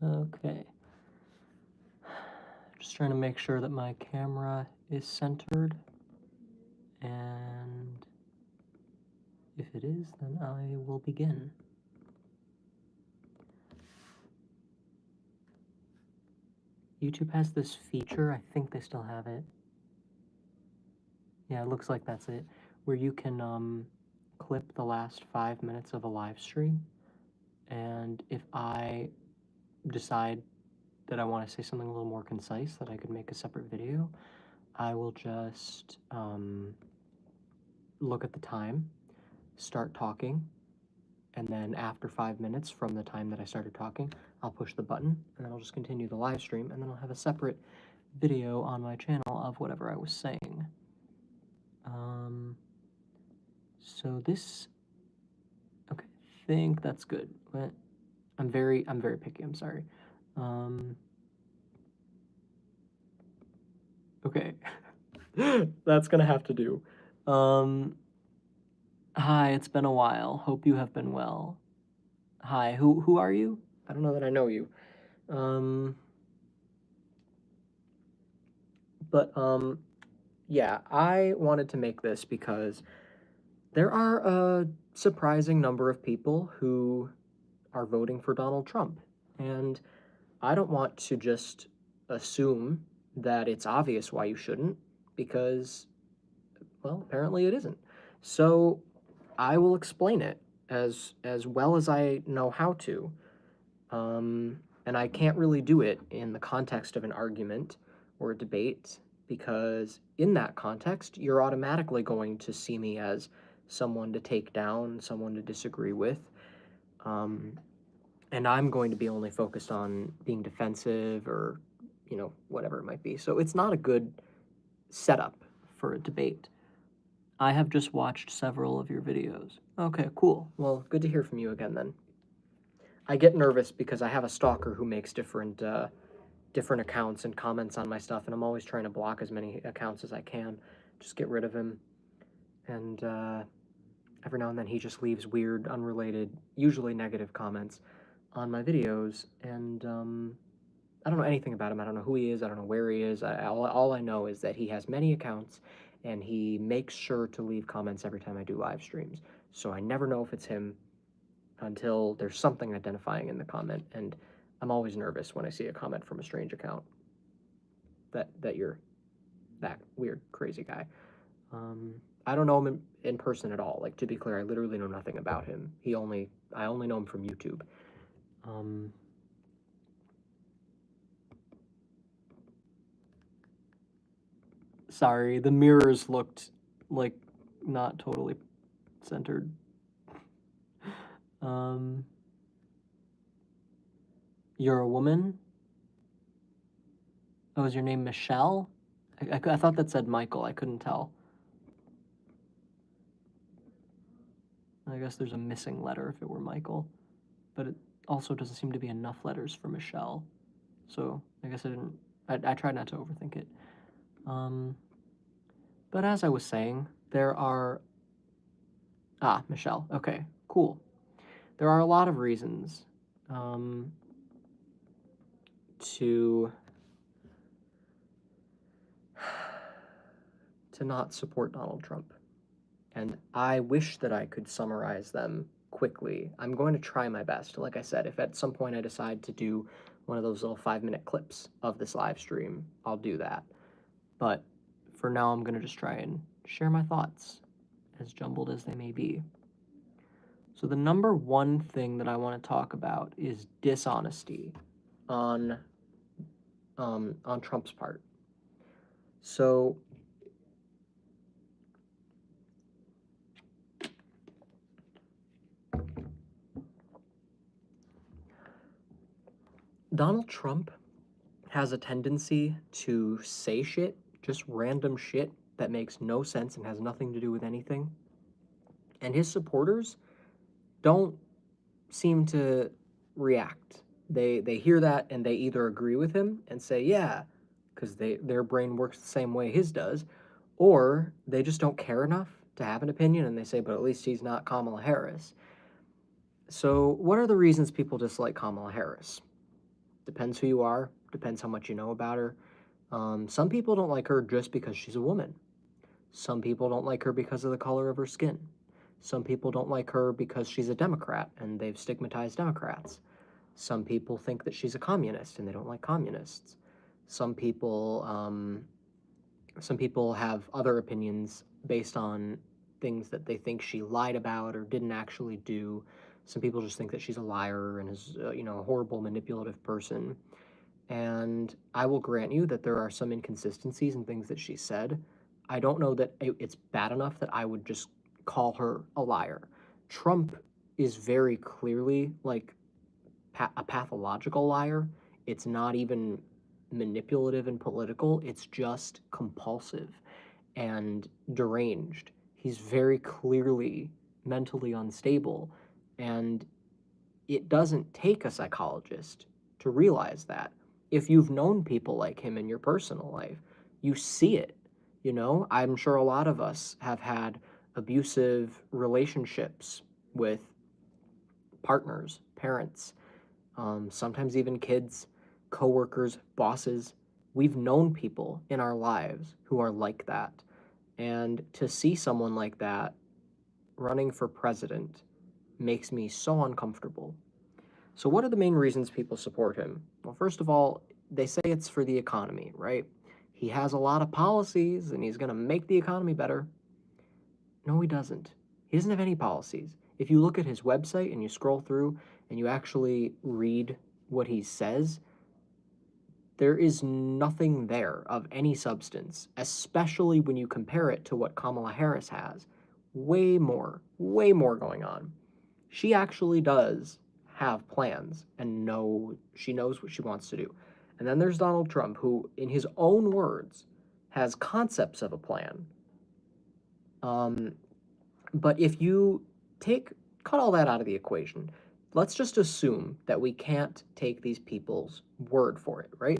Okay. Just trying to make sure that my camera is centered. And if it is, then I will begin. YouTube has this feature, I think they still have it. Yeah, it looks like that's it, where you can clip the last 5 minutes of a live stream. And if I decide that I want to say something a little more concise, that I could make a separate video, I will just look at the time, start talking, and then after 5 minutes from the time that I started talking, I'll push the button, and then I'll just continue the live stream, and then I'll have a separate video on my channel of whatever I was saying. So this, okay, I think that's good. But I'm very picky, I'm sorry. Okay, that's gonna have to do. Hi, it's been a while. Hope you have been well. Hi, who are you? I don't know that I know you. Yeah, I wanted to make this because there are a surprising number of people who are voting for Donald Trump. And I don't want to just assume that it's obvious why you shouldn't, because, well, apparently it isn't. So I will explain it as well as I know how to. And I can't really do it in the context of an argument or a debate, because in that context, you're automatically going to see me as someone to take down, someone to disagree with. And I'm going to be only focused on being defensive or, whatever it might be. So it's not a good setup for a debate. I have just watched several of your videos. Okay, cool. Well, good to hear from you again then. I get nervous because I have a stalker who makes different accounts and comments on my stuff, and I'm always trying to block as many accounts as I can, just get rid of him. And every now and then he just leaves weird, unrelated, usually negative comments on my videos, and I don't know anything about him. I don't know who he is. I don't know where he is. All I know is that he has many accounts, and he makes sure to leave comments every time I do live streams. So I never know if it's him until there's something identifying in the comment, and I'm always nervous when I see a comment from a strange account that you're that weird, crazy guy. I don't know him in person at all. Like, to be clear, I literally know nothing about him. I only know him from YouTube. Sorry, the mirrors looked like not totally centered. You're a woman? Oh, is your name Michelle? I thought that said Michael. I couldn't tell. I guess there's a missing letter if it were Michael, but it also doesn't seem to be enough letters for Michelle. So I guess I tried not to overthink it. But as I was saying, there are, Michelle. Okay, cool. There are a lot of reasons to not support Donald Trump. And I wish that I could summarize them quickly. I'm going to try my best. Like I said, if at some point I decide to do one of those little 5-minute clips of this live stream, I'll do that. But for now, I'm going to just try and share my thoughts, as jumbled as they may be. So the number one thing that I want to talk about is dishonesty on Trump's part. So Donald Trump has a tendency to say shit, just random shit that makes no sense and has nothing to do with anything. And his supporters don't seem to react. They hear that and they either agree with him and say, yeah, because their brain works the same way his does, or they just don't care enough to have an opinion and they say, but at least he's not Kamala Harris. So what are the reasons people dislike Kamala Harris? Depends who you are, depends how much you know about her. Some people don't like her just because she's a woman. Some people don't like her because of the color of her skin. Some people don't like her because she's a Democrat and they've stigmatized Democrats. Some people think that she's a communist and they don't like communists. Some people, some people have other opinions based on things that they think she lied about or didn't actually do. Some people just think that she's a liar and is, a horrible, manipulative person. And I will grant you that there are some inconsistencies in things that she said. I don't know that it's bad enough that I would just call her a liar. Trump is very clearly like a pathological liar. It's not even manipulative and political, it's just compulsive and deranged. He's very clearly mentally unstable, and it doesn't take a psychologist to realize that. If you've known people like him in your personal life, you see it. I'm sure a lot of us have had abusive relationships with partners, parents, sometimes even kids, coworkers, bosses. We've known people in our lives who are like that. And to see someone like that running for president makes me so uncomfortable. So, what are the main reasons people support him? Well, first of all, they say it's for the economy, right? He has a lot of policies and he's going to make the economy better. No, he doesn't. He doesn't have any policies. If you look at his website and you scroll through and you actually read what he says, there is nothing there of any substance, especially when you compare it to what Kamala Harris has. Way more going on. She actually does have plans and she knows what she wants to do. And then there's Donald Trump, who, in his own words, has concepts of a plan. But if you cut all that out of the equation, let's just assume that we can't take these people's word for it, right?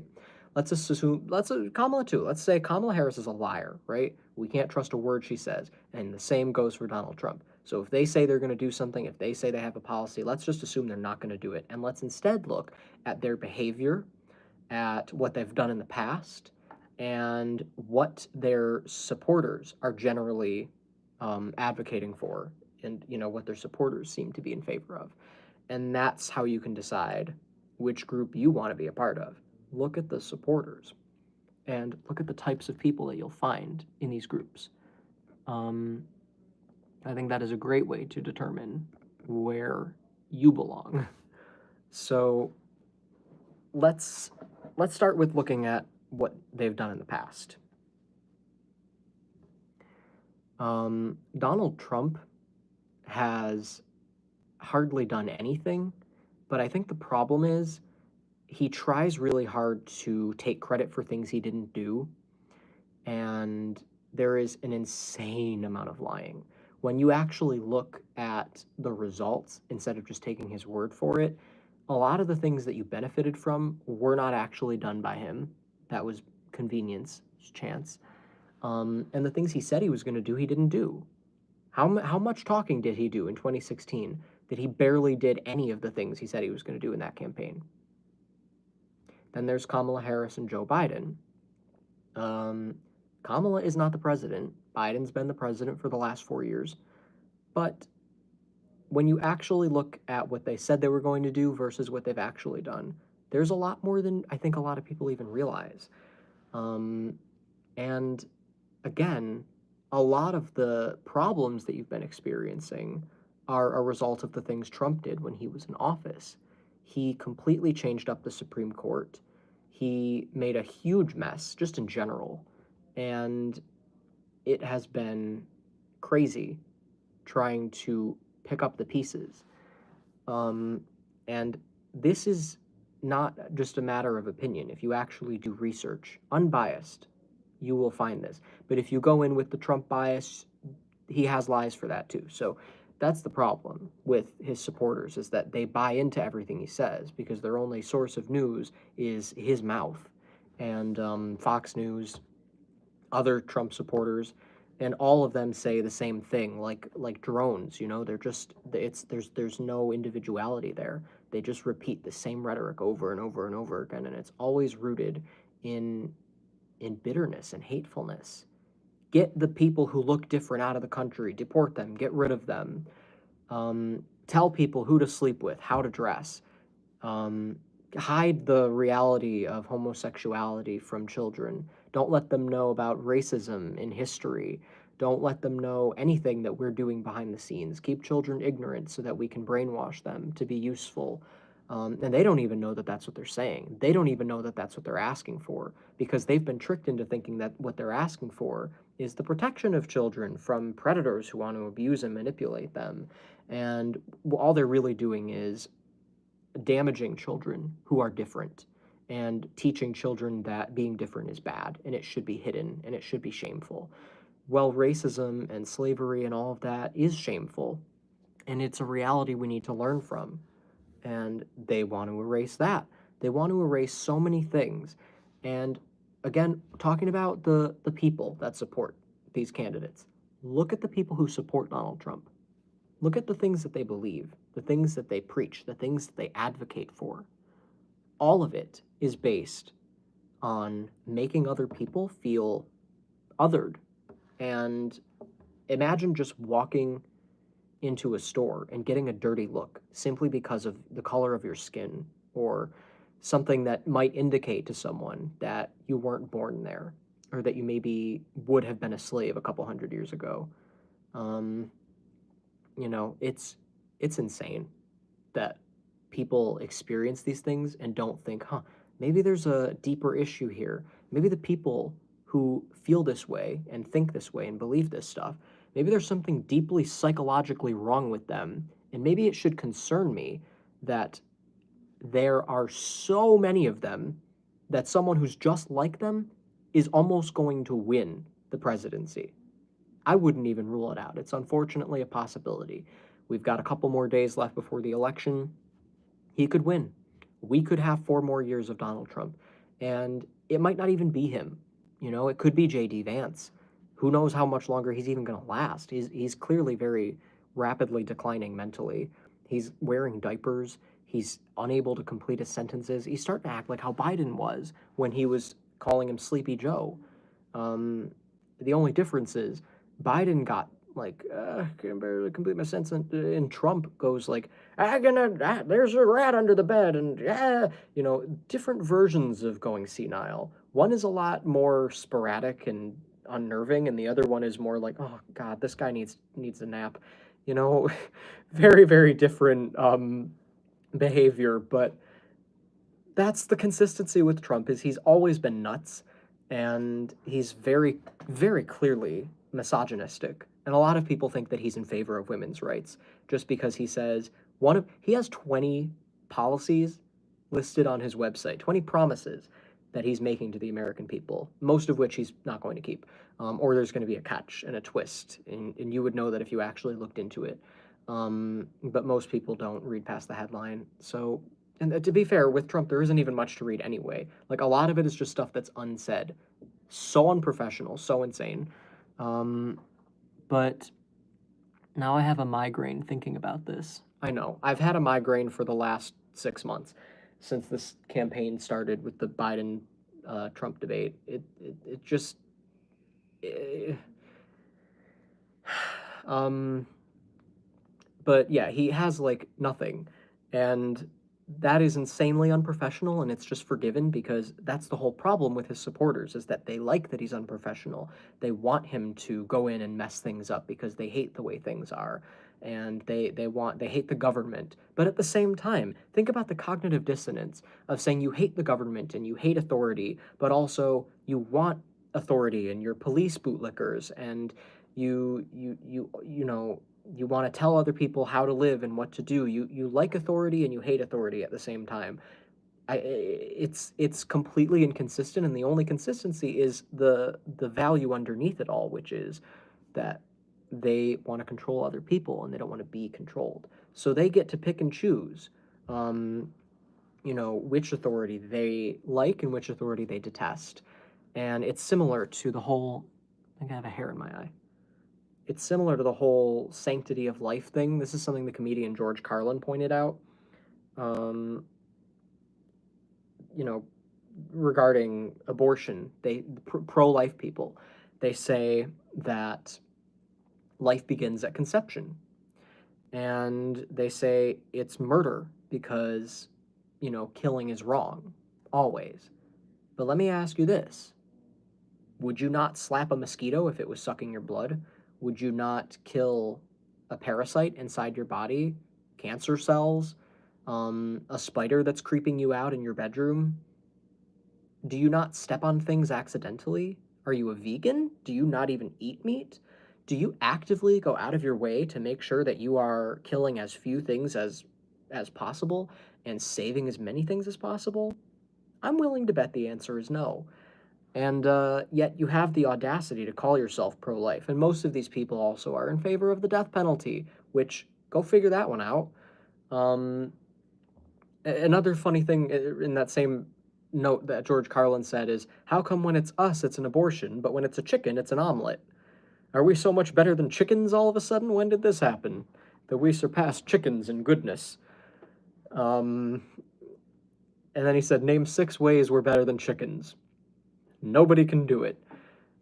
Let's assume, Kamala too. Let's say Kamala Harris is a liar, right? We can't trust a word she says. And the same goes for Donald Trump. So if they say they're going to do something, if they say they have a policy, let's just assume they're not going to do it. And let's instead look at their behavior, at what they've done in the past, and what their supporters are generally advocating for, and what their supporters seem to be in favor of. And that's how you can decide which group you want to be a part of. Look at the supporters and look at the types of people that you'll find in these groups. I think that is a great way to determine where you belong. So let's start with looking at what they've done in the past. Donald Trump has hardly done anything, but I think the problem is he tries really hard to take credit for things he didn't do, and there is an insane amount of lying. When you actually look at the results, instead of just taking his word for it, a lot of the things that you benefited from were not actually done by him. That was convenience, chance. And the things he said he was going to do, he didn't do. How much talking did he do in 2016 that he barely did any of the things he said he was going to do in that campaign? Then there's Kamala Harris and Joe Biden. Kamala is not the president. Biden's been the president for the last 4 years. But when you actually look at what they said they were going to do versus what they've actually done, there's a lot more than I think a lot of people even realize. And again, a lot of the problems that you've been experiencing are a result of the things Trump did when he was in office. He completely changed up the Supreme Court. He made a huge mess, just in general. And it has been crazy trying to pick up the pieces. And this is not just a matter of opinion. If you actually do research, unbiased, you will find this. But if you go in with the Trump bias, he has lies for that too. So that's the problem with his supporters, is that they buy into everything he says because their only source of news is his mouth. And Fox News, other Trump supporters, and all of them say the same thing, like drones. They're just there's no individuality there. They just repeat the same rhetoric over and over and over again, and it's always rooted in bitterness and hatefulness. Get the people who look different out of the country, deport them, get rid of them. Tell people who to sleep with, how to dress. Hide the reality of homosexuality from children. Don't let them know about racism in history. Don't let them know anything that we're doing behind the scenes. Keep children ignorant so that we can brainwash them to be useful. And they don't even know that that's what they're saying. They don't even know that that's what they're asking for, because they've been tricked into thinking that what they're asking for is the protection of children from predators who want to abuse and manipulate them. And all they're really doing is damaging children who are different and teaching children that being different is bad and it should be hidden and it should be shameful. Well, racism and slavery and all of that is shameful, and it's a reality we need to learn from. And they want to erase that. They want to erase so many things. And again, talking about the people that support these candidates, look at the people who support Donald Trump. Look at the things that they believe, the things that they preach, the things that they advocate for. All of it is based on making other people feel othered. And imagine just walking into a store and getting a dirty look simply because of the color of your skin, or something that might indicate to someone that you weren't born there, or that you maybe would have been a slave a couple hundred years ago. It's insane that people experience these things and don't think, maybe there's a deeper issue here. Maybe the people who feel this way and think this way and believe this stuff, maybe there's something deeply psychologically wrong with them, and maybe it should concern me that there are so many of them that someone who's just like them is almost going to win the presidency. I wouldn't even rule it out. It's unfortunately a possibility. We've got a couple more days left before the election. He could win. We could have 4 more years of Donald Trump, and it might not even be him. It could be J.D. Vance. Who knows how much longer he's even going to last. He's clearly very rapidly declining mentally. He's wearing diapers. He's unable to complete his sentences. He's starting to act like how Biden was when he was calling him Sleepy Joe. The only difference is Biden got can barely complete my sentence, and Trump goes like, there's a rat under the bed, and different versions of going senile. One is a lot more sporadic and unnerving, and the other one is more like, oh God, this guy needs a nap. Very, very different behavior, but that's the consistency with Trump. Is he's always been nuts, and he's very, very clearly misogynistic. And a lot of people think that he's in favor of women's rights just because he says he has 20 policies listed on his website, 20 promises that he's making to the American people, most of which he's not going to keep, or there's going to be a catch and a twist, and you would know that if you actually looked into it. But most people don't read past the headline. So, and to be fair, with Trump, there isn't even much to read anyway. Like, a lot of it is just stuff that's unsaid. So unprofessional, so insane. But now I have a migraine thinking about this. I know. I've had a migraine for the last 6 months since this campaign started with the Biden Trump debate. It just but yeah, he has nothing, and that is insanely unprofessional, and it's just forgiven because that's the whole problem with his supporters, is that they like that he's unprofessional. They want him to go in and mess things up because they hate the way things are, and they hate the government. But at the same time, think about the cognitive dissonance of saying you hate the government and you hate authority, but also you want authority and you're police bootlickers, and you want to tell other people how to live and what to do. You like authority and you hate authority at the same time. It's completely inconsistent, and the only consistency is the value underneath it all, which is that they want to control other people and they don't want to be controlled. So they get to pick and choose, which authority they like and which authority they detest. And it's similar to the whole, I think I have a hair in my eye. It's similar to the whole sanctity of life thing. This is something the comedian George Carlin pointed out. um, you know, regarding abortion, pro-life people, they say that life begins at conception, and they say it's murder because, killing is wrong, always. But let me ask you this. Would you not slap a mosquito if it was sucking your blood? Would you not kill a parasite inside your body, cancer cells, a spider that's creeping you out in your bedroom? Do you not step on things accidentally? Are you a vegan? Do you not even eat meat? Do you actively go out of your way to make sure that you are killing as few things as possible and saving as many things as possible? I'm willing to bet the answer is no. And yet you have the audacity to call yourself pro-life. And most of these people also are in favor of the death penalty, which, go figure that one out. Um, Another funny thing in that same note that George Carlin said is, how come when it's us, it's an abortion, but when it's a chicken, it's an omelet? Are we so much better than chickens all of a sudden? When did this happen? That we surpassed chickens in goodness. Um, and then he said, name 6 ways we're better than chickens. Nobody can do it,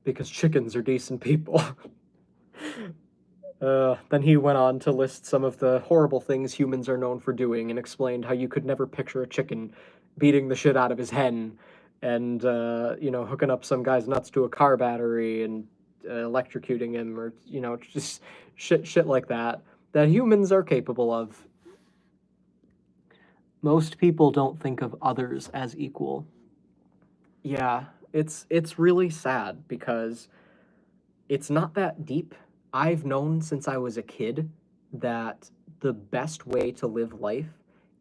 because chickens are decent people. Then he went on to list some of the horrible things humans are known for doing and explained how you could never picture a chicken beating the shit out of his hen and, hooking up some guy's nuts to a car battery and electrocuting him, or, just shit like that humans are capable of. Most people don't think of others as equal. Yeah, it's really sad because it's not that deep. I've known since I was a kid that the best way to live life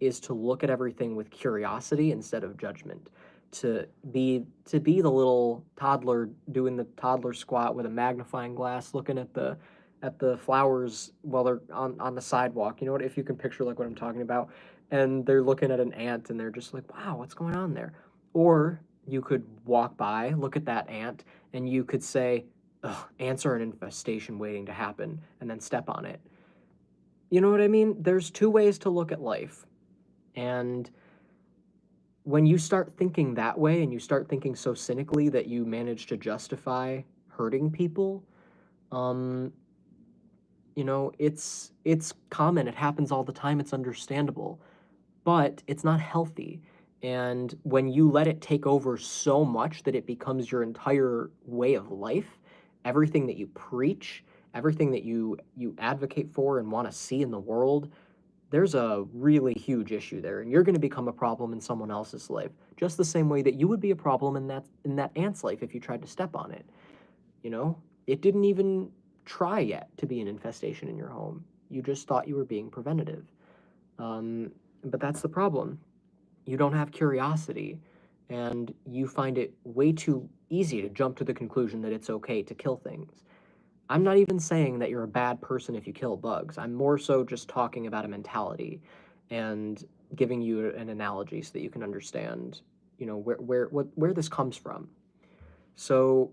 is to look at everything with curiosity instead of judgment. To be the little toddler doing the toddler squat with a magnifying glass looking at the flowers while they're on the sidewalk. You know what, if you can picture like what I'm talking about, and they're looking at an ant and they're just like, wow, what's going on there? Or you could walk by, look at that ant, and you could say, ugh, ants are an infestation waiting to happen, and then step on it. You know what I mean? There's 2 ways to look at life. And when you start thinking that way and you start thinking so cynically that you manage to justify hurting people, um, it's common. It happens all the time. It's understandable, but it's not healthy. And when you let it take over so much that it becomes your entire way of life, everything that you preach, everything that you advocate for and want to see in the world, there's a really huge issue there, and you're going to become a problem in someone else's life, just the same way that you would be a problem in that ant's life if you tried to step on it. You know, it didn't even try yet to be an infestation in your home. You just thought you were being preventative. Um, but that's the problem. You don't have curiosity, and you find it way too easy to jump to the conclusion that it's okay to kill things. I'm not even saying that you're a bad person if you kill bugs. I'm more so just talking about a mentality and giving you an analogy so that you can understand, where this comes from. So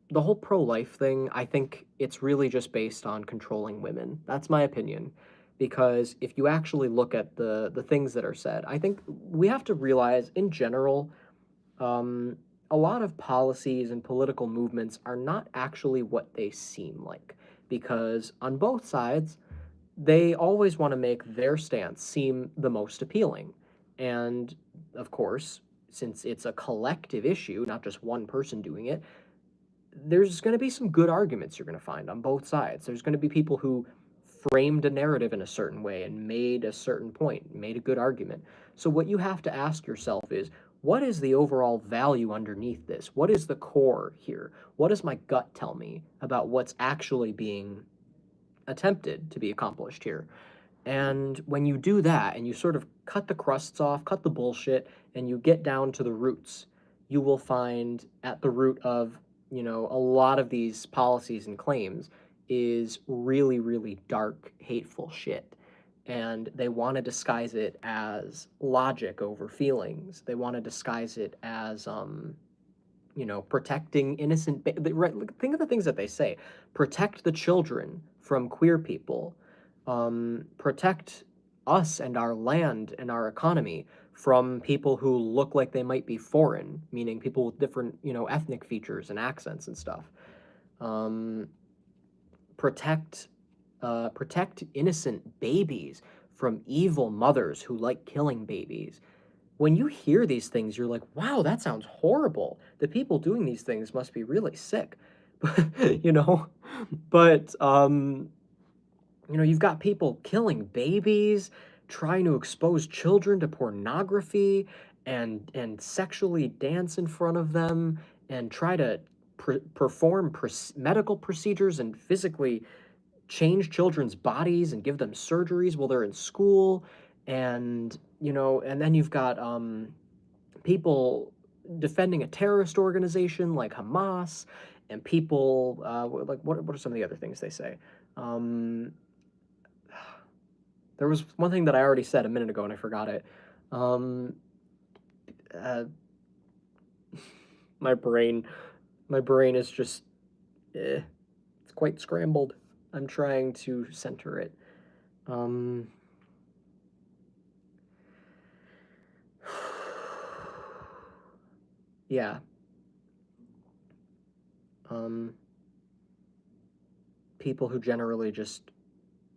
the whole pro-life thing, I think it's really just based on controlling women. That's my opinion. Because if you actually look at the things that are said, I think we have to realize in general, um, a lot of policies and political movements are not actually what they seem like. Because on both sides, they always want to make their stance seem the most appealing. And of course, since it's a collective issue, not just one person doing it, there's going to be some good arguments you're going to find on both sides. There's going to be people who framed a narrative in a certain way and made a certain point, made a good argument. So what you have to ask yourself is, what is the overall value underneath this? What is the core here? What does my gut tell me about what's actually being attempted to be accomplished here? And when you do that and you sort of cut the crusts off, cut the bullshit, and you get down to the roots, you will find at the root of, a lot of these policies and claims is really, really dark, hateful shit. And they want to disguise it as logic over feelings. They want to disguise it as, protecting innocent. Right, think of the things that they say: protect the children from queer people, protect us and our land and our economy from people who look like they might be foreign, meaning people with different, ethnic features and accents and stuff. Um, protect protect innocent babies from evil mothers who like killing babies. When you hear these things, you're like, wow, that sounds horrible. The people doing these things must be really sick. you know? But you've got people killing babies, trying to expose children to pornography and sexually dance in front of them and try to perform medical procedures and physically change children's bodies and give them surgeries while they're in school. And and then you've got people defending a terrorist organization like Hamas, and people like what are some of the other things they say? um, there was one thing that I already said a minute ago and I forgot it. um, uh, my brain my brain is just it's quite scrambled. I'm trying to center it. Um, yeah. Um, people who generally just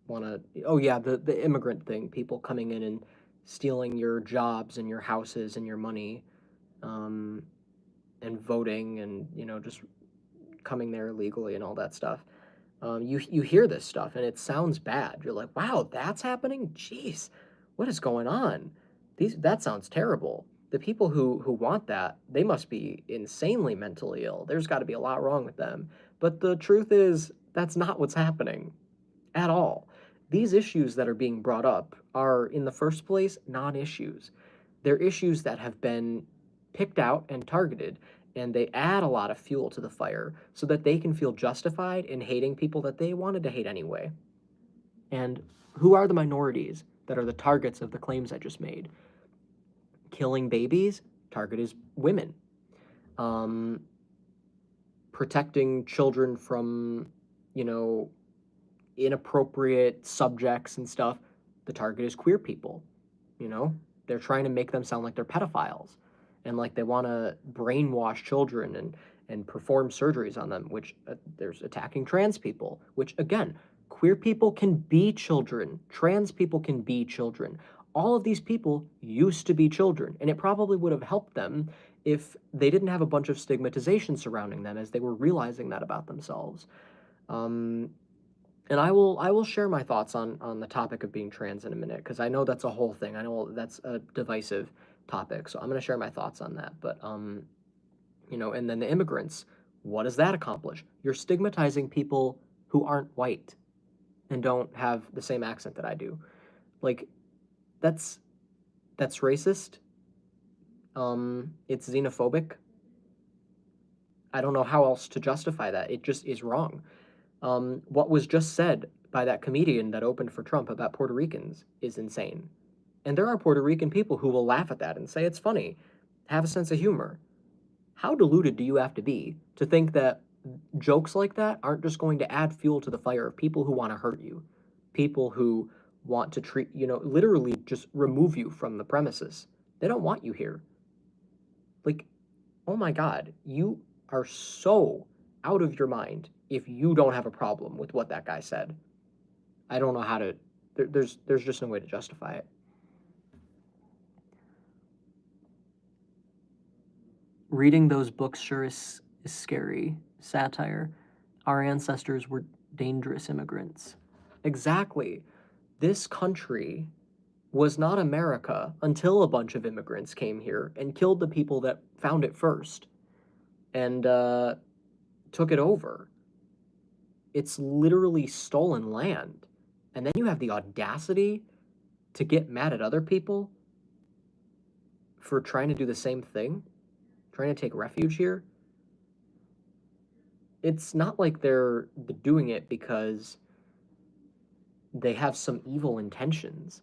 want to. Oh yeah, the immigrant thing. People coming in and stealing your jobs and your houses and your money, um, and voting and just coming there illegally and all that stuff. You hear this stuff and it sounds bad. You're like, wow, that's happening. Jeez, what is going on? That sounds terrible. The people who want that, they must be insanely mentally ill. There's got to be a lot wrong with them. But the truth is, that's not what's happening at all. These issues that are being brought up are, in the first place, non-issues. They're issues that have been picked out and targeted, and they add a lot of fuel to the fire so that they can feel justified in hating people that they wanted to hate anyway. And who are the minorities that are the targets of the claims I just made? Killing babies, target is women. Um, protecting children from, inappropriate subjects and stuff, the target is queer people. They're trying to make them sound like they're pedophiles and like they want to brainwash children and perform surgeries on them, which there's attacking trans people, which again, queer people can be children, trans people can be children. All of these people used to be children, and it probably would have helped them if they didn't have a bunch of stigmatization surrounding them as they were realizing that about themselves. Um, and I will share my thoughts on the topic of being trans in a minute, because I know that's a whole thing. I know that's a divisive topic, so I'm going to share my thoughts on that. But and then the immigrants, what does that accomplish? You're stigmatizing people who aren't white and don't have the same accent that I do. Like that's racist. It's xenophobic. I don't know how else to justify that. It just is wrong. What was just said by that comedian that opened for Trump about Puerto Ricans is insane. And there are Puerto Rican people who will laugh at that and say it's funny, have a sense of humor. How deluded do you have to be to think that jokes like that aren't just going to add fuel to the fire of people who want to hurt you? People who want to treat, literally just remove you from the premises. They don't want you here. Like, oh my God, you are so out of your mind if you don't have a problem with what that guy said. I don't know how to. There's just no way to justify it. Reading those books sure is scary. Satire. Our ancestors were dangerous immigrants. Exactly. This country was not America until a bunch of immigrants came here and killed the people that found it first and took it over. It's literally stolen land. And then you have the audacity to get mad at other people for trying to do the same thing, trying to take refuge here. It's not like they're doing it because they have some evil intentions.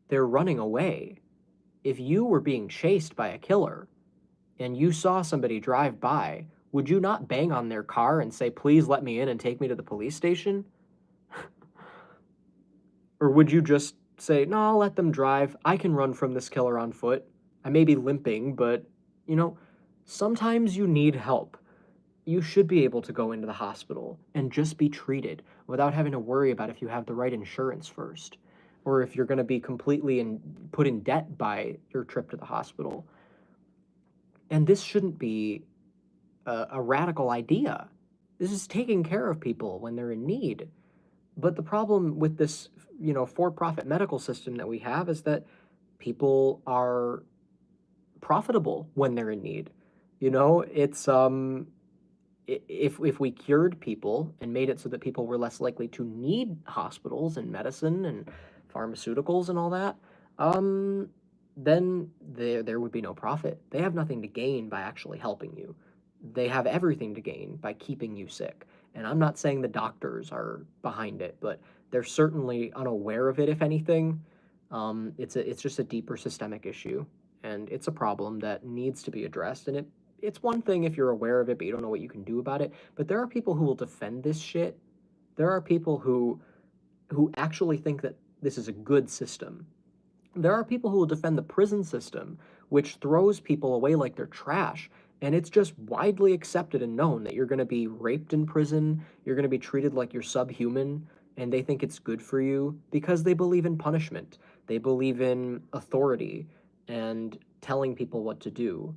They're running away. If you were being chased by a killer and you saw somebody drive by, would you not bang on their car and say, please let me in and take me to the police station? Or would you just say, no, I'll let them drive. I can run from this killer on foot. I may be limping, but, you know, sometimes you need help. You should be able to go into the hospital and just be treated without having to worry about if you have the right insurance first, or if you're going to be completely put in debt by your trip to the hospital. And this shouldn't be a radical idea. This is taking care of people when they're in need. But the problem with this, for-profit medical system that we have is that people are profitable when they're in need. It's if we cured people and made it so that people were less likely to need hospitals and medicine and pharmaceuticals and all that, then there would be no profit. They have nothing to gain by actually helping you. They have everything to gain by keeping you sick. And I'm not saying the doctors are behind it, but they're certainly unaware of it, if anything. It's just a deeper systemic issue, and it's a problem that needs to be addressed. And it's one thing if you're aware of it, but you don't know what you can do about it. But there are people who will defend this shit. There are people who actually think that this is a good system. There are people who will defend the prison system, which throws people away like they're trash. And it's just widely accepted and known that you're going to be raped in prison, you're going to be treated like you're subhuman, and they think it's good for you because they believe in punishment. They believe in authority and telling people what to do.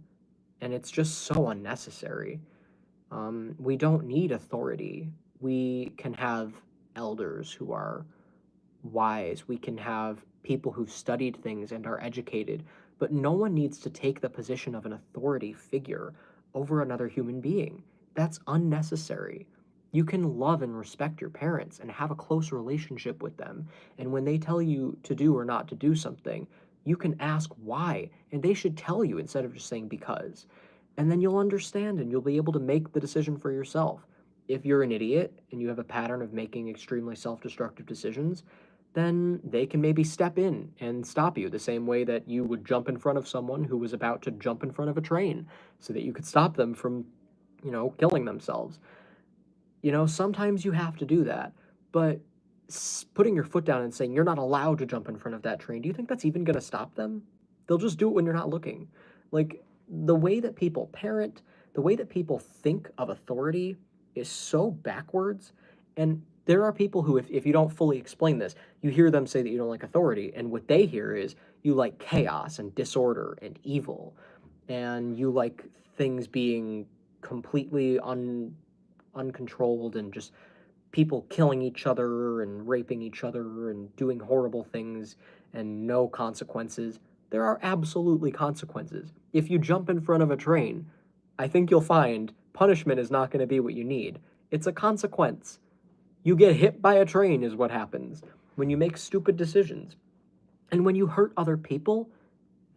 And it's just so unnecessary. We don't need authority. We can have elders who are wise. We can have people who've studied things and are educated, but no one needs to take the position of an authority figure over another human being. That's unnecessary. You can love and respect your parents and have a close relationship with them, and when they tell you to do or not to do something, you can ask why, and they should tell you instead of just saying because. And then you'll understand and you'll be able to make the decision for yourself. If you're an idiot and you have a pattern of making extremely self-destructive decisions, then they can maybe step in and stop you the same way that you would jump in front of someone who was about to jump in front of a train so that you could stop them from, killing themselves. Sometimes you have to do that, but putting your foot down and saying you're not allowed to jump in front of that train, do you think that's even going to stop them? They'll just do it when you're not looking. Like, the way that people parent, the way that people think of authority is so backwards. And there are people who, if you don't fully explain this, you hear them say that you don't like authority, and what they hear is you like chaos and disorder and evil, and you like things being completely uncontrolled and just people killing each other and raping each other and doing horrible things and no consequences. There are absolutely consequences. If you jump in front of a train, I think you'll find punishment is not going to be what you need. It's a consequence. You get hit by a train is what happens when you make stupid decisions. And when you hurt other people,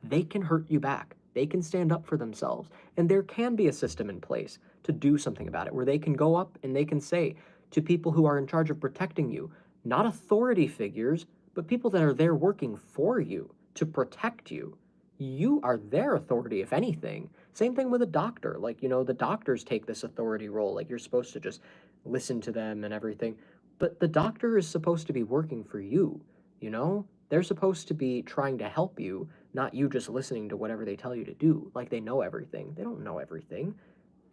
they can hurt you back. They can stand up for themselves. And there can be a system in place to do something about it, where they can go up and they can say to people who are in charge of protecting you, not authority figures, but people that are there working for you to protect you. You are their authority, if anything. Same thing with a doctor. Like, the doctors take this authority role. Like, you're supposed to just listen to them and everything. But the doctor is supposed to be working for you, They're supposed to be trying to help you, not you just listening to whatever they tell you to do. Like, they know everything. They don't know everything.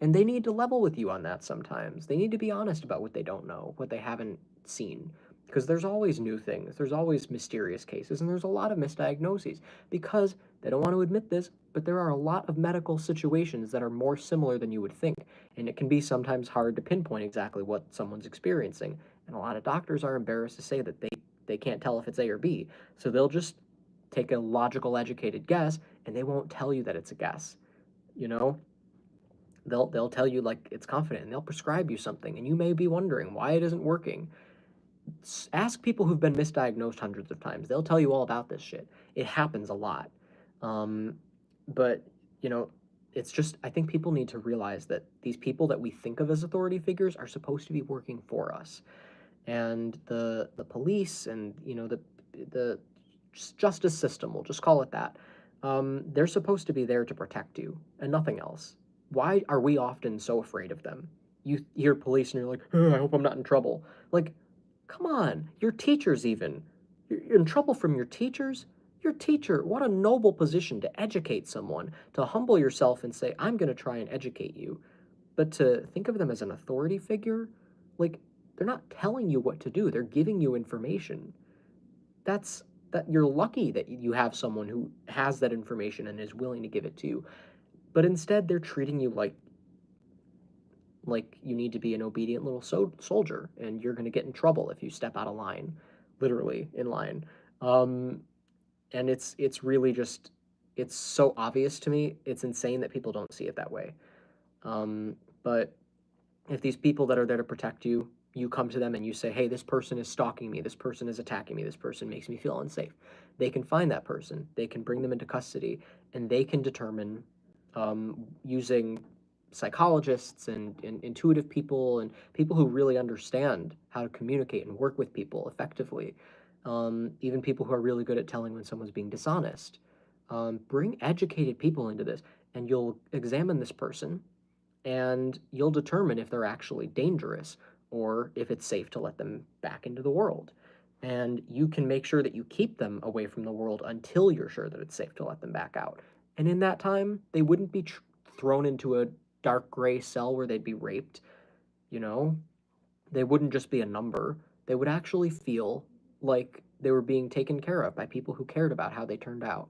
And they need to level with you on that sometimes. They need to be honest about what they don't know, what they haven't seen. Because there's always new things. There's always mysterious cases, and there's a lot of misdiagnoses. Because they don't want to admit this, but there are a lot of medical situations that are more similar than you would think. And it can be sometimes hard to pinpoint exactly what someone's experiencing. And a lot of doctors are embarrassed to say that they can't tell if it's A or B. So they'll just take a logical, educated guess, and they won't tell you that it's a guess. They'll tell you like it's confident, and they'll prescribe you something, and you may be wondering why it isn't working. Ask people who've been misdiagnosed hundreds of times. They'll tell you all about this shit. It happens a lot. But, it's just, I think people need to realize that these people that we think of as authority figures are supposed to be working for us. And the police and, the justice system, we'll just call it that, they're supposed to be there to protect you and nothing else. Why are we often so afraid of them? You hear police and you're like, I hope I'm not in trouble. Like, come on, your teachers even. You're in trouble from your teachers. Your teacher, what a noble position to educate someone, to humble yourself and say, I'm going to try and educate you. But to think of them as an authority figure, like, they're not telling you what to do, they're giving you information. That's that you're lucky that you have someone who has that information and is willing to give it to you. But instead, they're treating you like you need to be an obedient little soldier, and you're going to get in trouble if you step out of line, literally in line. Um, and it's really just it's so obvious to me. It's insane that people don't see it that way. But if these people that are there to protect you, you come to them and you say, hey, this person is stalking me, this person is attacking me, this person makes me feel unsafe. They can find that person, they can bring them into custody, and they can determine, using psychologists and intuitive people and people who really understand how to communicate and work with people effectively, even people who are really good at telling when someone's being dishonest. Bring educated people into this, and you'll examine this person and you'll determine if they're actually dangerous or if it's safe to let them back into the world. And you can make sure that you keep them away from the world until you're sure that it's safe to let them back out. And in that time, they wouldn't be thrown into a dark gray cell where they'd be raped, you know? They wouldn't just be a number. They would actually feel like they were being taken care of by people who cared about how they turned out.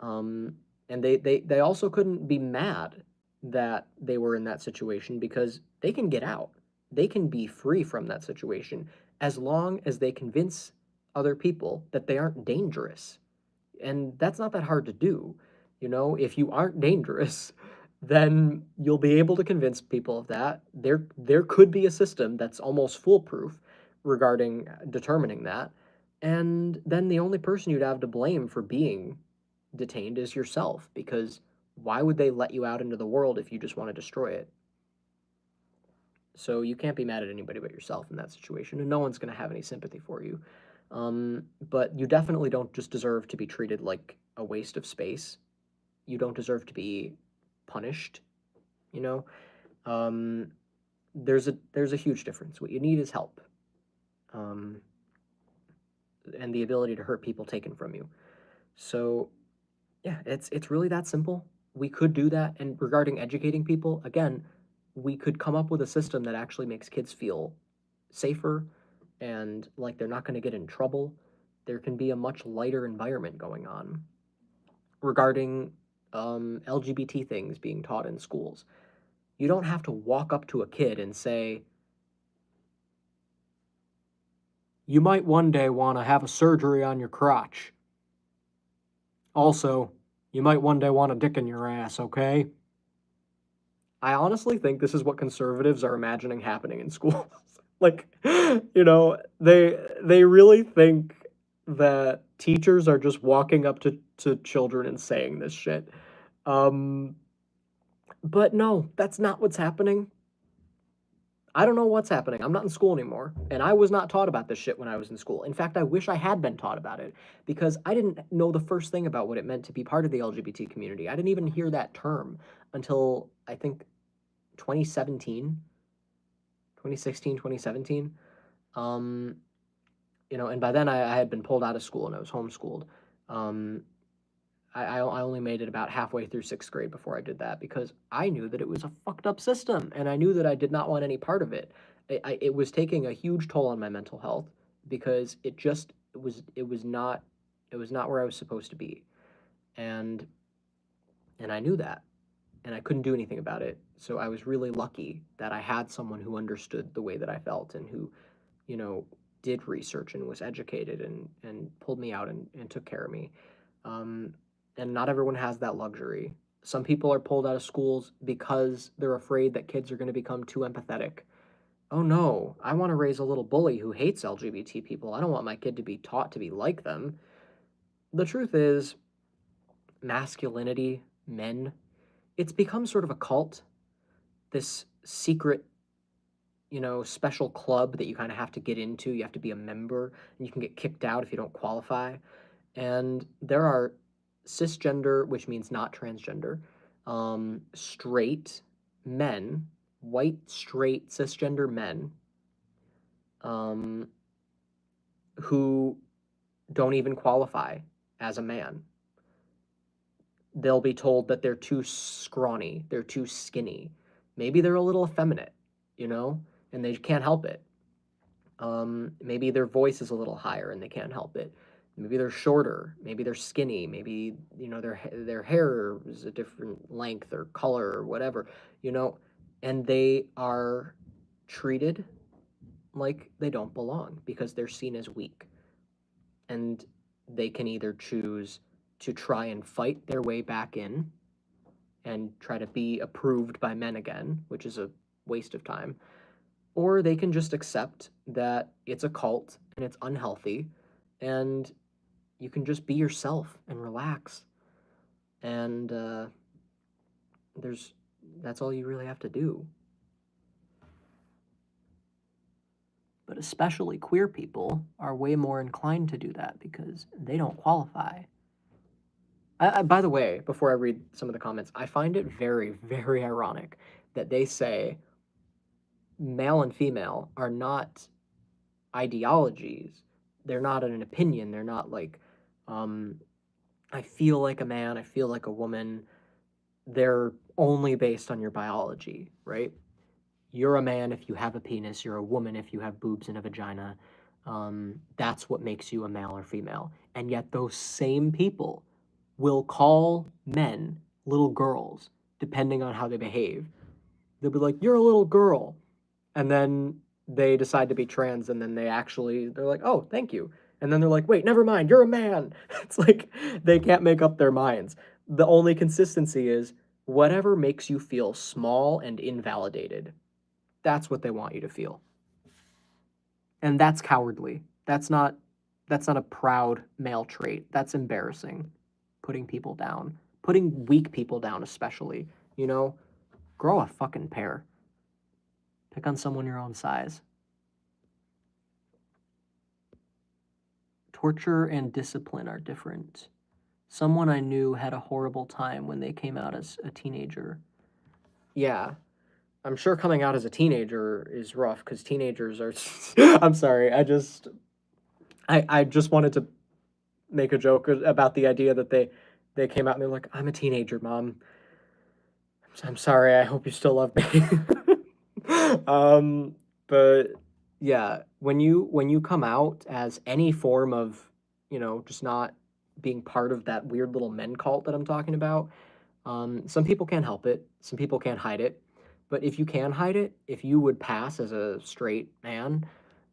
Um, and they also couldn't be mad that they were in that situation because they can get out. They can be free from that situation as long as they convince other people that they aren't dangerous. And that's not that hard to do. You know, if you aren't dangerous, then you'll be able to convince people of that. There could be a system that's almost foolproof regarding determining that. And then the only person you'd have to blame for being detained is yourself, because why would they let you out into the world if you just want to destroy it? So you can't be mad at anybody but yourself in that situation, and no one's going to have any sympathy for you. But you definitely don't just deserve to be treated like a waste of space. You don't deserve to be punished, you know? Um, there's a huge difference. What you need is help, um, and the ability to hurt people taken from you. So yeah, it's really that simple. We could do that. And regarding educating people, again, we could come up with a system that actually makes kids feel safer and like they're not going to get in trouble. There can be a much lighter environment going on regarding, LGBT things being taught in schools. You don't have to walk up to a kid and say, you might one day want to have a surgery on your crotch. Also, you might one day want a dick in your ass, okay? I honestly think this is what conservatives are imagining happening in schools. Like, they really think that teachers are just walking up to children and saying this shit. Um, but no, that's not what's happening. I don't know what's happening. I'm not in school anymore, and I was not taught about this shit when I was in school. In fact, I wish I had been taught about it because I didn't know the first thing about what it meant to be part of the LGBT community. I didn't even hear that term until I think 2017, 2016, 2017. Um, and by then I had been pulled out of school and I was homeschooled. Um, I only made it about halfway through sixth grade before I did that because I knew that it was a fucked up system and I knew that I did not want any part of it. It was taking a huge toll on my mental health because it was not where I was supposed to be, and I knew that, and I couldn't do anything about it. So I was really lucky that I had someone who understood the way that I felt and who, you know, did research and was educated and pulled me out and took care of me. Um, and not everyone has that luxury. Some people are pulled out of schools because they're afraid that kids are going to become too empathetic. Oh no, I want to raise a little bully who hates LGBT people. I don't want my kid to be taught to be like them. The truth is, masculinity, men, it's become sort of a cult, this secret, special club that you kind of have to get into. You have to be a member, and you can get kicked out if you don't qualify. And there are cisgender, which means not transgender, straight men, white, straight, cisgender men, um, who don't even qualify as a man. They'll be told that they're too scrawny, they're too skinny. Maybe they're a little effeminate, you know, and they can't help it. Maybe their voice is a little higher and they can't help it. Maybe they're shorter. Maybe they're skinny. Maybe, you know, their hair is a different length or color or whatever, you know, and they are treated like they don't belong because they're seen as weak. And they can either choose to try and fight their way back in and try to be approved by men again, which is a waste of time, or they can just accept that it's a cult and it's unhealthy and you can just be yourself and relax. And there's that's all you really have to do. But especially queer people are way more inclined to do that because they don't qualify. By the way, before I read some of the comments, I find it very, very ironic that they say male and female are not ideologies. They're not an opinion. They're not like, I feel like a man, I feel like a woman. They're only based on your biology, right? You're a man if you have a penis. You're a woman if you have boobs and a vagina. That's what makes you a male or female. And yet those same people will call men little girls, depending on how they behave. They'll be like, "You're a little girl." And then they decide to be trans, and then they're like, "Oh, thank you." And then they're like, "Wait, never mind, you're a man." It's like they can't make up their minds. The only consistency is whatever makes you feel small and invalidated. That's what they want you to feel. And that's cowardly. That's not a proud male trait. That's embarrassing. Putting people down. Putting weak people down especially, you know? Grow a fucking pair. Pick on someone your own size. Torture and discipline are different. Someone I knew had a horrible time when they came out as a teenager. Yeah, I'm sure coming out as a teenager is rough because teenagers are. I'm sorry. I just wanted to make a joke about the idea that they came out and they're like, "I'm a teenager, mom. I'm sorry. I hope you still love me." But yeah, when you come out as any form of, just not being part of that weird little men cult that I'm talking about, some people can't help it. Some people can't hide it. But if you can hide it, if you would pass as a straight man,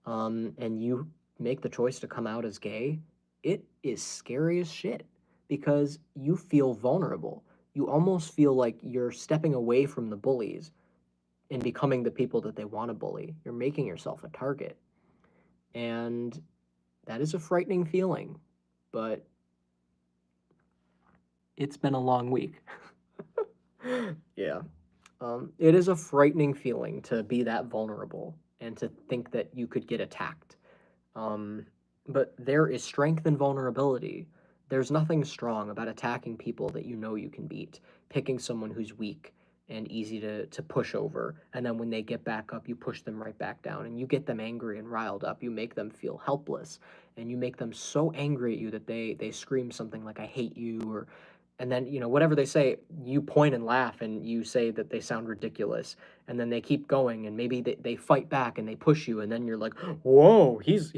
and you make the choice to come out as gay, it is scary as shit because you feel vulnerable. You almost feel like you're stepping away from the bullies and becoming the people that they want to bully. You're making yourself a target. And that is a frightening feeling, but it's been a long week. Yeah. It is a frightening feeling to be that vulnerable and to think that you could get attacked. But there is strength in vulnerability. There's nothing strong about attacking people that you know you can beat, picking someone who's weak and easy to push over, and then when they get back up, you push them right back down, and you get them angry and riled up. You make them feel helpless, and you make them so angry at you that they scream something like, "I hate you," or and then, whatever they say, you point and laugh and you say that they sound ridiculous. And then they keep going and maybe they fight back and they push you. And then you're like, whoa, he's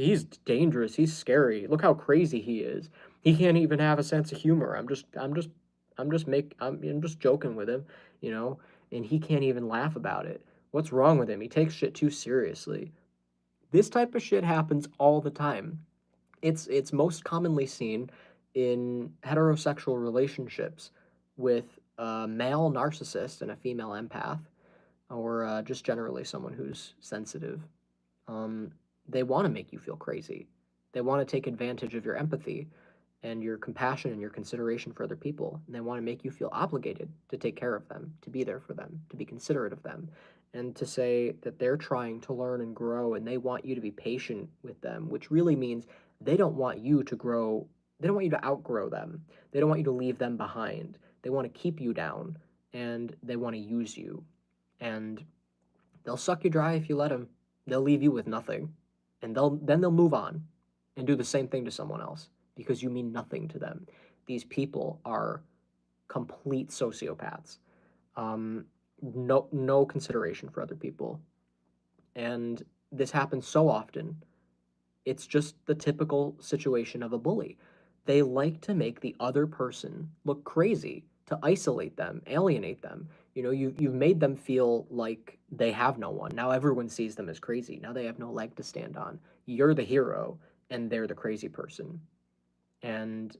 dangerous. He's scary. Look how crazy he is. He can't even have a sense of humor. I'm just joking with him, you know, and he can't even laugh about it. What's wrong with him? He takes shit too seriously. This type of shit happens all the time. It's most commonly seen in heterosexual relationships with a male narcissist and a female empath, or just generally someone who's sensitive. Um, they want to make you feel crazy. They want to take advantage of your empathy and your compassion and your consideration for other people. And they want to make you feel obligated to take care of them, to be there for them, to be considerate of them, and to say that they're trying to learn and grow and they want you to be patient with them, which really means they don't want you to grow. They don't want you to outgrow them. They don't want you to leave them behind. They want to keep you down and they want to use you. And they'll suck you dry if you let them. They'll leave you with nothing. And they'll move on. and do the same thing to someone else because you mean nothing to them. These people are complete sociopaths. No consideration for other people. And this happens so often. It's just the typical situation of a bully. They like to make the other person look crazy, to isolate them, alienate them. You've made them feel like they have no one. Now everyone sees them as crazy. Now they have no leg to stand on. You're the hero, and they're the crazy person. And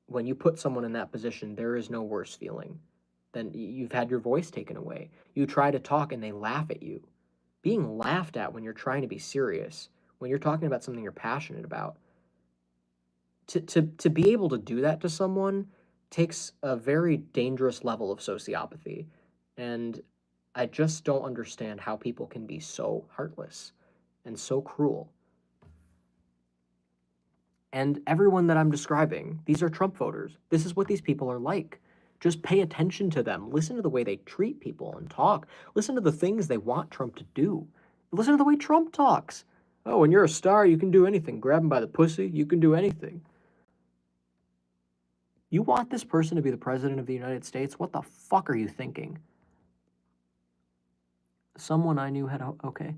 when you put someone in that position, there is no worse feeling than you've had your voice taken away. You try to talk and they laugh at you. Being laughed at when you're trying to be serious, when you're talking about something you're passionate about, to be able to do that to someone takes a very dangerous level of sociopathy. And I just don't understand how people can be so heartless and so cruel. And everyone that I'm describing, these are Trump voters. This is what these people are like. Just pay attention to them. Listen to the way they treat people and talk. Listen to the things they want Trump to do. Listen to the way Trump talks. Oh, when you're a star, you can do anything. Grab him by the pussy, you can do anything. You want this person to be the president of the United States? What the fuck are you thinking? Someone I knew had okay.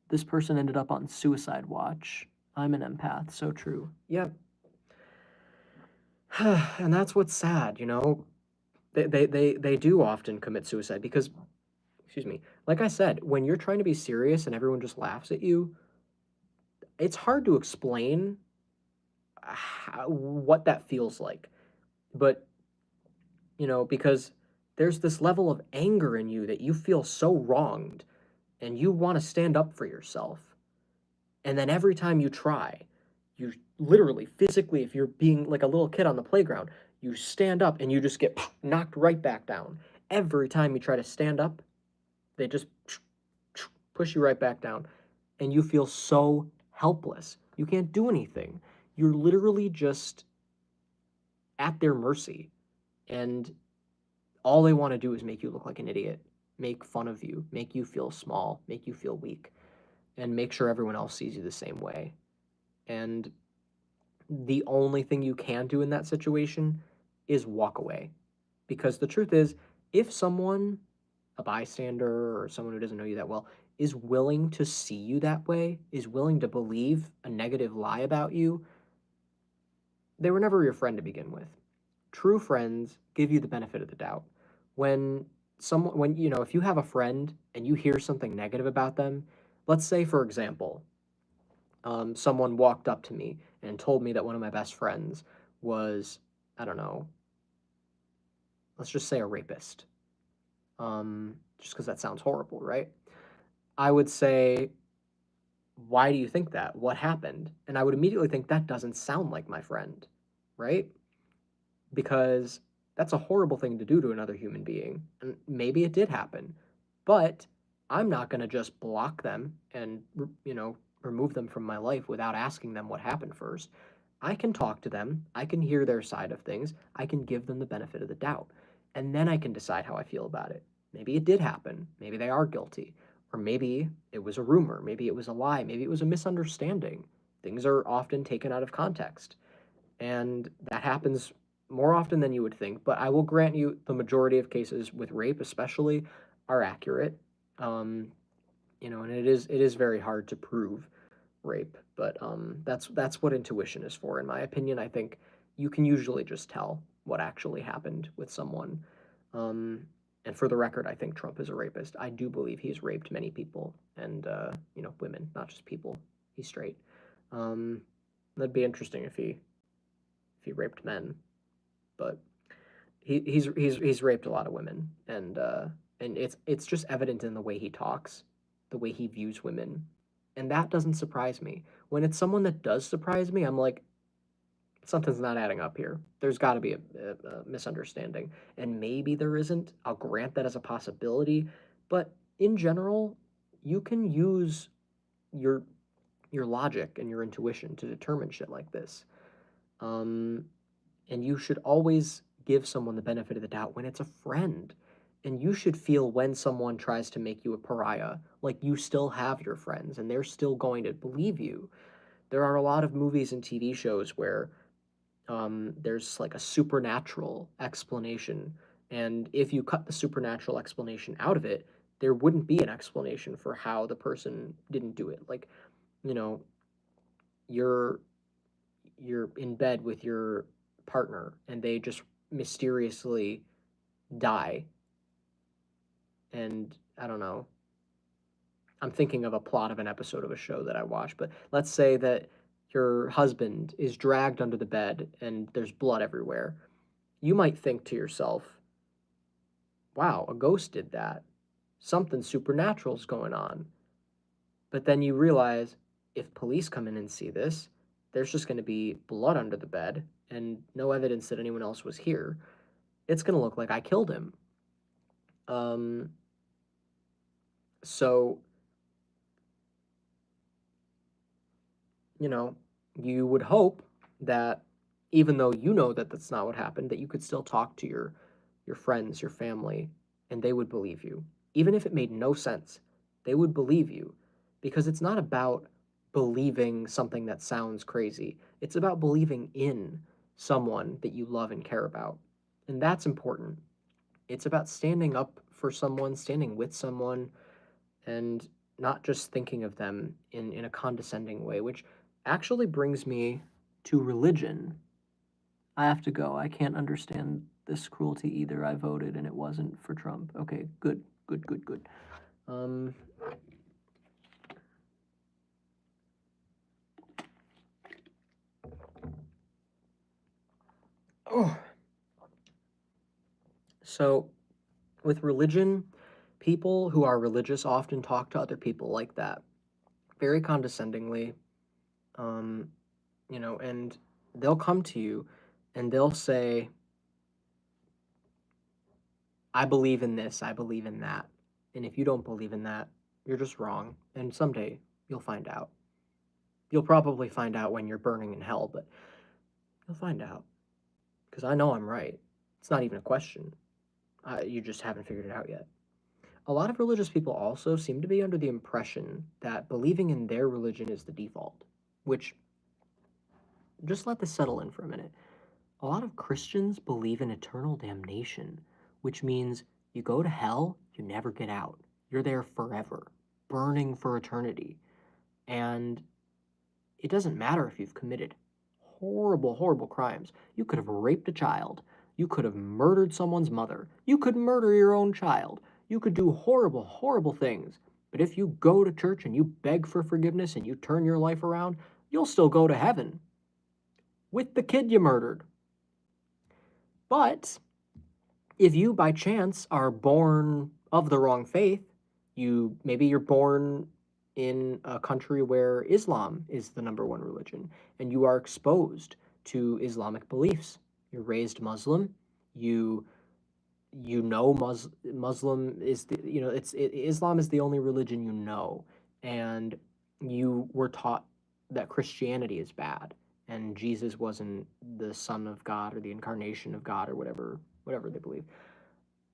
This person ended up on suicide watch. I'm an empath, so true. Yep. And that's what's sad, They do often commit suicide because, excuse me, like I said, when you're trying to be serious and everyone just laughs at you, it's hard to explain what that feels like. But, because there's this level of anger in you that you feel so wronged and you want to stand up for yourself. And then every time you try, you literally, physically, if you're being like a little kid on the playground, you stand up and you just get knocked right back down. Every time you try to stand up, they just push you right back down. And you feel so helpless. You can't do anything. You're literally just at their mercy. And all they want to do is make you look like an idiot, make fun of you, make you feel small, make you feel weak, and make sure everyone else sees you the same way. And the only thing you can do in that situation is walk away. Because the truth is, if someone, a bystander or someone who doesn't know you that well, is willing to see you that way, is willing to believe a negative lie about you, they were never your friend to begin with. True friends give you the benefit of the doubt. When if you have a friend and you hear something negative about them, let's say, for example, someone walked up to me and told me that one of my best friends was, I don't know, let's just say a rapist. Just because that sounds horrible, right? I would say, why do you think that? What happened? And I would immediately think that doesn't sound like my friend, right? Because that's a horrible thing to do to another human being. And maybe it did happen, but I'm not going to just block them and, remove them from my life without asking them what happened first. I can talk to them. I can hear their side of things. I can give them the benefit of the doubt. And then I can decide how I feel about it. Maybe it did happen. Maybe they are guilty. Or maybe it was a rumor. Maybe it was a lie. Maybe it was a misunderstanding. Things are often taken out of context. And that happens more often than you would think. But I will grant you the majority of cases with rape especially are accurate. And it is very hard to prove rape, but that's what intuition is for, in my opinion. I think you can usually just tell what actually happened with someone. And for the record, I think Trump is a rapist. I do believe he's raped many people and women, not just people. He's straight. That'd be interesting if he raped men, but he's raped a lot of women, and it's just evident in the way he talks, the way he views women, and that doesn't surprise me. When it's someone that does surprise me, I'm like, something's not adding up here. There's got to be a misunderstanding, and maybe there isn't. I'll grant that as a possibility, but in general, you can use your logic and your intuition to determine shit like this. And you should always give someone the benefit of the doubt when it's a friend. And you should feel when someone tries to make you a pariah, like you still have your friends and they're still going to believe you. There are a lot of movies and TV shows where there's like a supernatural explanation. And if you cut the supernatural explanation out of it, there wouldn't be an explanation for how the person didn't do it. Like, you know, you're you're in bed with your partner and they just mysteriously die. And I don't know. I'm thinking of a plot of an episode of a show that I watched, but let's say that your husband is dragged under the bed and there's blood everywhere. You might think to yourself, wow, a ghost did that. Something supernatural's going on. But then you realize if police come in and see this, there's just going to be blood under the bed and no evidence that anyone else was here. It's going to look like I killed him. Um, so, you know, you would hope that even though you know that that's not what happened, that you could still talk to your friends, your family, and they would believe you. Even if it made no sense, they would believe you because it's not about believing something that sounds crazy. It's about believing in someone that you love and care about. And that's important. It's about standing up for someone, standing with someone, and not just thinking of them in a condescending way, which actually brings me to religion. I have to go. I can't understand this cruelty either. I voted and it wasn't for Trump. Okay, good, good, good, good. Um, oh, so with religion, people who are religious often talk to other people like that, very condescendingly, um, and they'll come to you and they'll say, I believe in this, I believe in that. And if you don't believe in that, you're just wrong. And someday you'll find out. You'll probably find out when you're burning in hell, but you'll find out. Because I know I'm right. It's not even a question. You just haven't figured it out yet. A lot of religious people also seem to be under the impression that believing in their religion is the default, which, just let this settle in for a minute. A lot of Christians believe in eternal damnation, which means you go to hell, you never get out. You're there forever, burning for eternity. And it doesn't matter if you've committed horrible, horrible crimes. You could have raped a child. You could have murdered someone's mother. You could murder your own child. You could do horrible, horrible things. But if you go to church and you beg for forgiveness and you turn your life around, you'll still go to heaven with the kid you murdered. But if you by chance are born of the wrong faith, maybe you're born in a country where Islam is the number one religion and you are exposed to Islamic beliefs. You're raised Muslim, you Muslim is Islam is the only religion you know, and you were taught that Christianity is bad and Jesus wasn't the son of God or the incarnation of God or whatever they believe.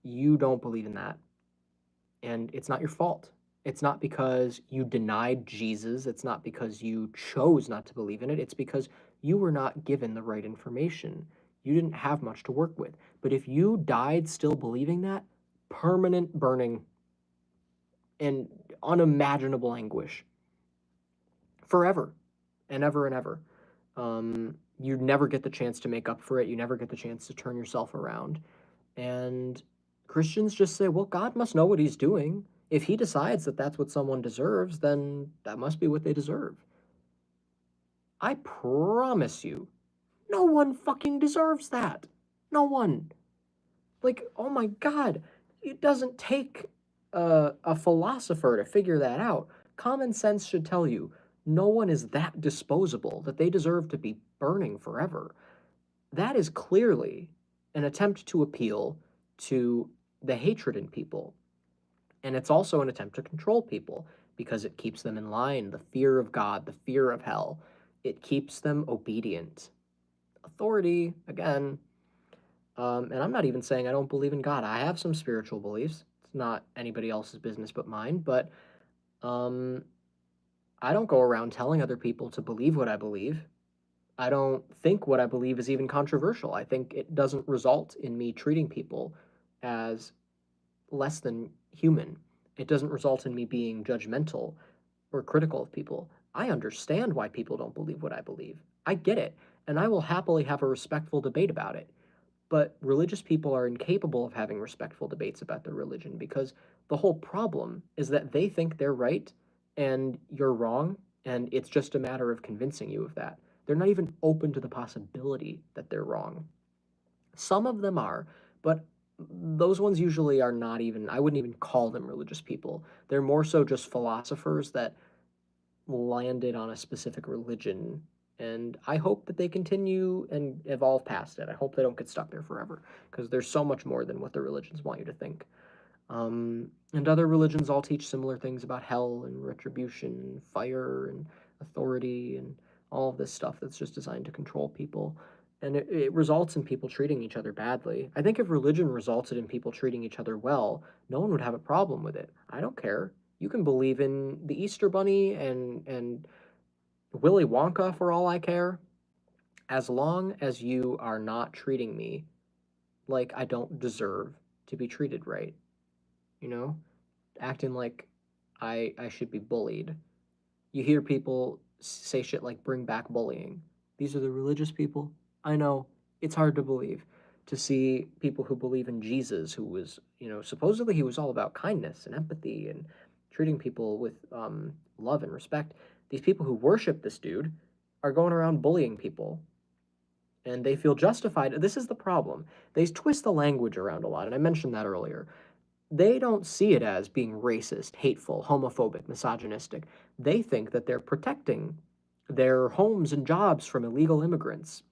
You don't believe in that, and it's not your fault. It's not because you denied Jesus. It's not because you chose not to believe in it. It's because you were not given the right information. You didn't have much to work with. But if you died still believing that, permanent burning and unimaginable anguish forever and ever and ever. You never get the chance to make up for it. You never get the chance to turn yourself around. And Christians just say, well, God must know what he's doing. If he decides that that's what someone deserves, then that must be what they deserve. I promise you, no one fucking deserves that. No one. Like, oh my God, it doesn't take a philosopher to figure that out. Common sense should tell you no one is that disposable that they deserve to be burning forever. That is clearly an attempt to appeal to the hatred in people. And it's also an attempt to control people because it keeps them in line. The fear of God, the fear of hell, it keeps them obedient. Authority, again, and I'm not even saying I don't believe in God. I have some spiritual beliefs. It's not anybody else's business but mine. But um, I don't go around telling other people to believe what I believe. I don't think what I believe is even controversial. I think it doesn't result in me treating people as less than human. It doesn't result in me being judgmental or critical of people. I understand why people don't believe what I believe. I get it, and I will happily have a respectful debate about it. But religious people are incapable of having respectful debates about their religion because the whole problem is that they think they're right and you're wrong, and it's just a matter of convincing you of that. They're not even open to the possibility that they're wrong. Some of them are, but those ones usually are not even, I wouldn't even call them religious people. They're more so just philosophers that landed on a specific religion. And I hope that they continue and evolve past it. I hope they don't get stuck there forever because there's so much more than what the religions want you to think. And other religions all teach similar things about hell and retribution and fire and authority and all of this stuff that's just designed to control people. And it results in people treating each other badly. I think if religion resulted in people treating each other well, no one would have a problem with it. I don't care. You can believe in the Easter Bunny and Willy Wonka for all I care, as long as you are not treating me like I don't deserve to be treated right, you know? Acting like I should be bullied. You hear people say shit like bring back bullying. These are the religious people. I know it's hard to believe to see people who believe in Jesus, who was, supposedly he was all about kindness and empathy and treating people with love and respect. These people who worship this dude are going around bullying people and they feel justified. This is the problem. They twist the language around a lot, and I mentioned that earlier. They don't see it as being racist, hateful, homophobic, misogynistic. They think that they're protecting their homes and jobs from illegal immigrants.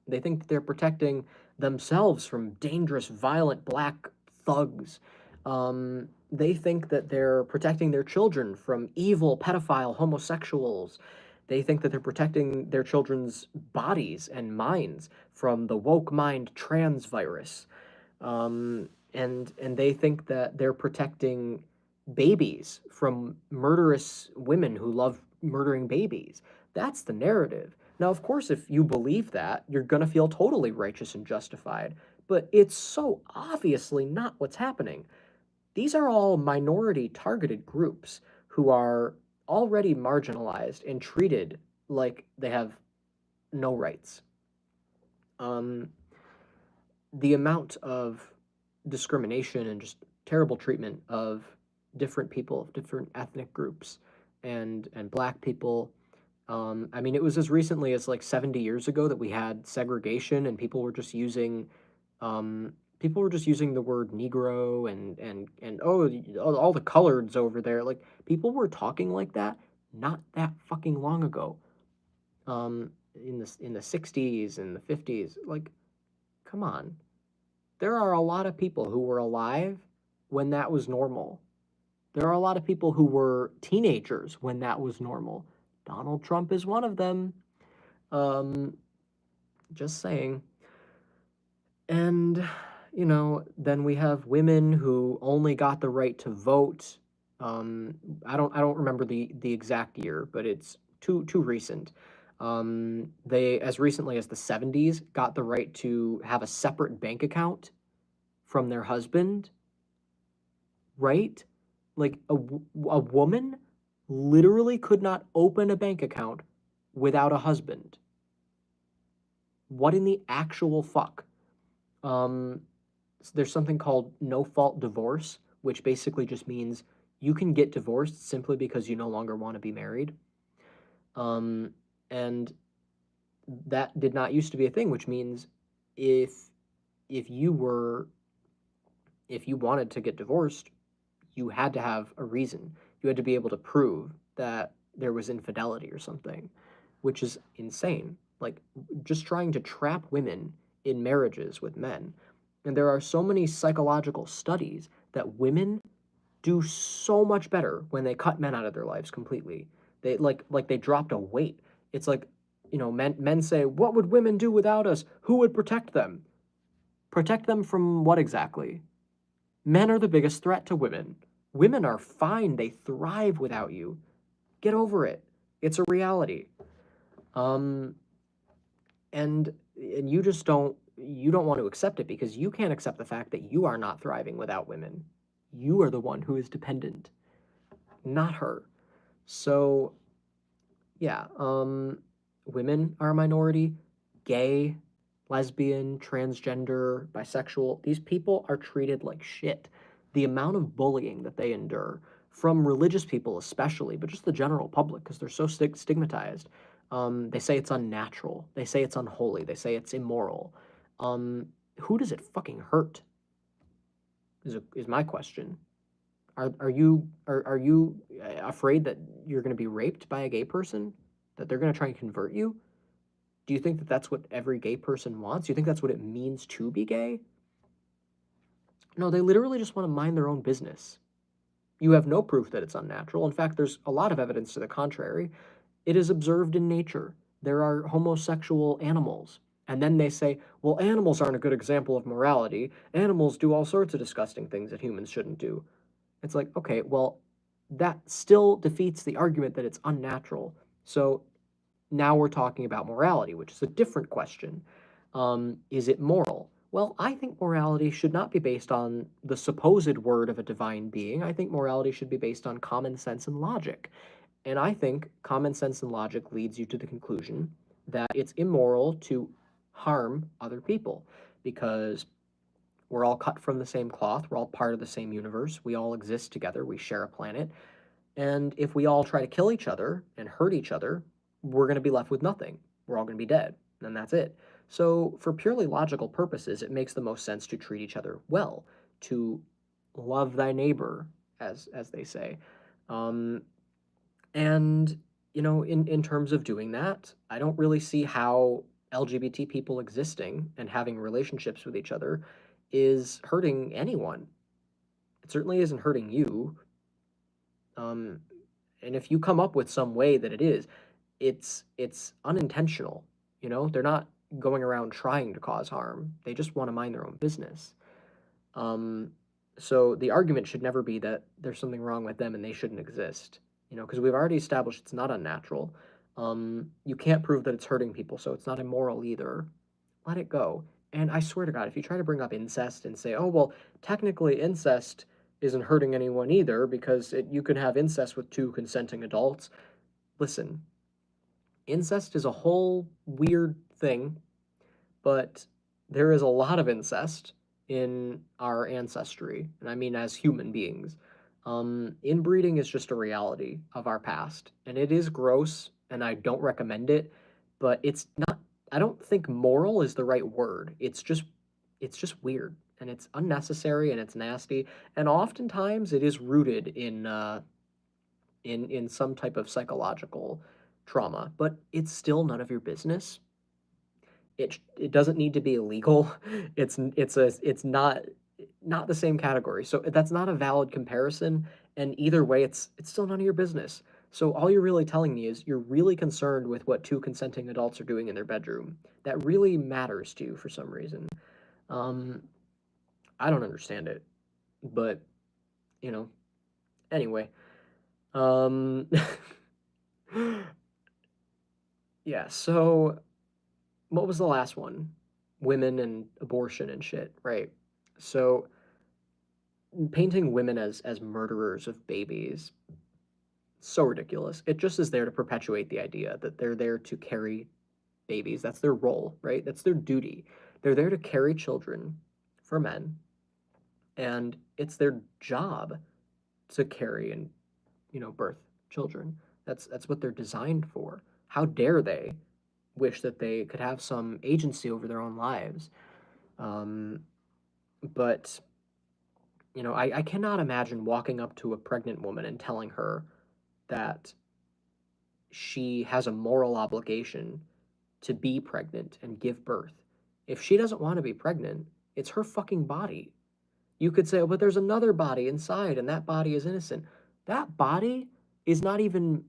They think that they're protecting themselves from dangerous, violent black thugs. They think that they're protecting their children from evil, pedophile homosexuals. They think that they're protecting their children's bodies and minds from the woke mind trans virus. And they think that they're protecting babies from murderous women who love murdering babies. That's the narrative. Now, of course, if you believe that, you're going to feel totally righteous and justified, but it's so obviously not what's happening. These are all minority targeted groups who are already marginalized and treated like they have no rights. The amount of discrimination and just terrible treatment of different people, different ethnic groups, and black people. I mean, it was as recently as like 70 years ago that we had segregation, and people were just using the word Negro and oh, all the coloreds over there. Like people were talking like that not that fucking long ago. In the 60s and the 50s, like, come on. There are a lot of people who were alive when that was normal. There are a lot of people who were teenagers when that was normal. Donald Trump is one of them. Um, just saying. And, then we have women who only got the right to vote. I don't remember the exact year, but it's too recent. They, as recently as the 70s, got the right to have a separate bank account from their husband, right? Like a woman literally could not open a bank account without a husband. What in the actual fuck? There's something called no-fault divorce, which basically just means you can get divorced simply because you no longer want to be married. And that did not used to be a thing, which means if you wanted to get divorced, you had to have a reason. You had to be able to prove that there was infidelity or something, which is insane. Like just trying to trap women in marriages with men. And there are so many psychological studies that women do so much better when they cut men out of their lives completely. They like they dropped a weight. It's like, men say, "What would women do without us? Who would protect them?" Protect them from what exactly? Men are the biggest threat to women. Women are fine. They thrive without you. Get over it. It's a reality. Um, and you just don't want to accept it because you can't accept the fact that you are not thriving without women. You are the one who is dependent, not her. So yeah, women are a minority, gay, lesbian, transgender, bisexual. These people are treated like shit. The amount of bullying that they endure from religious people, especially, but just the general public, because they're so stigmatized. They say it's unnatural. They say it's unholy. They say it's immoral. Um, who does it fucking hurt? Is my question. Are you afraid that you're going to be raped by a gay person? That they're going to try and convert you? Do you think that that's what every gay person wants? Do you think that's what it means to be gay? No, they literally just want to mind their own business. You have no proof that it's unnatural. In fact, there's a lot of evidence to the contrary. It is observed in nature. There are homosexual animals. And then they say, well, animals aren't a good example of morality. Animals do all sorts of disgusting things that humans shouldn't do. It's like, okay, well, that still defeats the argument that it's unnatural. So now we're talking about morality, which is a different question. Is it moral? Well, I think morality should not be based on the supposed word of a divine being. I think morality should be based on common sense and logic. And I think common sense and logic leads you to the conclusion that it's immoral to harm other people because we're all cut from the same cloth, we're all part of the same universe, we all exist together, we share a planet. And if we all try to kill each other and hurt each other, we're going to be left with nothing. We're all going to be dead, and that's it. So, for purely logical purposes, it makes the most sense to treat each other well, to love thy neighbor, as they say. Um, and in terms of doing that, I don't really see how LGBT people existing and having relationships with each other is hurting anyone. It certainly isn't hurting you. Um, and if you come up with some way that it is, it's unintentional. They're not going around trying to cause harm. They just want to mind their own business. Um, so the argument should never be that there's something wrong with them and they shouldn't exist. Because we've already established it's not unnatural. You can't prove that it's hurting people, so it's not immoral either. Let it go. And I swear to God, if you try to bring up incest and say, oh, well, technically incest isn't hurting anyone either because you could have incest with two consenting adults. Listen, incest is a whole weird thing, but there is a lot of incest in our ancestry, and I mean as human beings. Inbreeding is just a reality of our past, and it is gross, and I don't recommend it, but it's not, I don't think moral is the right word. It's just weird, and it's unnecessary, and it's nasty, and oftentimes it is rooted in some type of psychological trauma, but it's still none of your business. It doesn't need to be illegal. It's not the same category. So that's not a valid comparison. And either way, it's still none of your business. So all you're really telling me is you're really concerned with what two consenting adults are doing in their bedroom. That really matters to you for some reason. Um, I don't understand it, but you know. Anyway, um, yeah. So what was the last one? Women and abortion and shit, right? So painting women as murderers of babies, so ridiculous. It just is there to perpetuate the idea that they're there to carry babies. That's their role, right? That's their duty. They're there to carry children for men, and it's their job to carry and birth children. That's what they're designed for. How dare they wish that they could have some agency over their own lives? But I cannot imagine walking up to a pregnant woman and telling her that she has a moral obligation to be pregnant and give birth. If she doesn't want to be pregnant, it's her fucking body. You could say, oh, but there's another body inside, and that body is innocent. That body is not even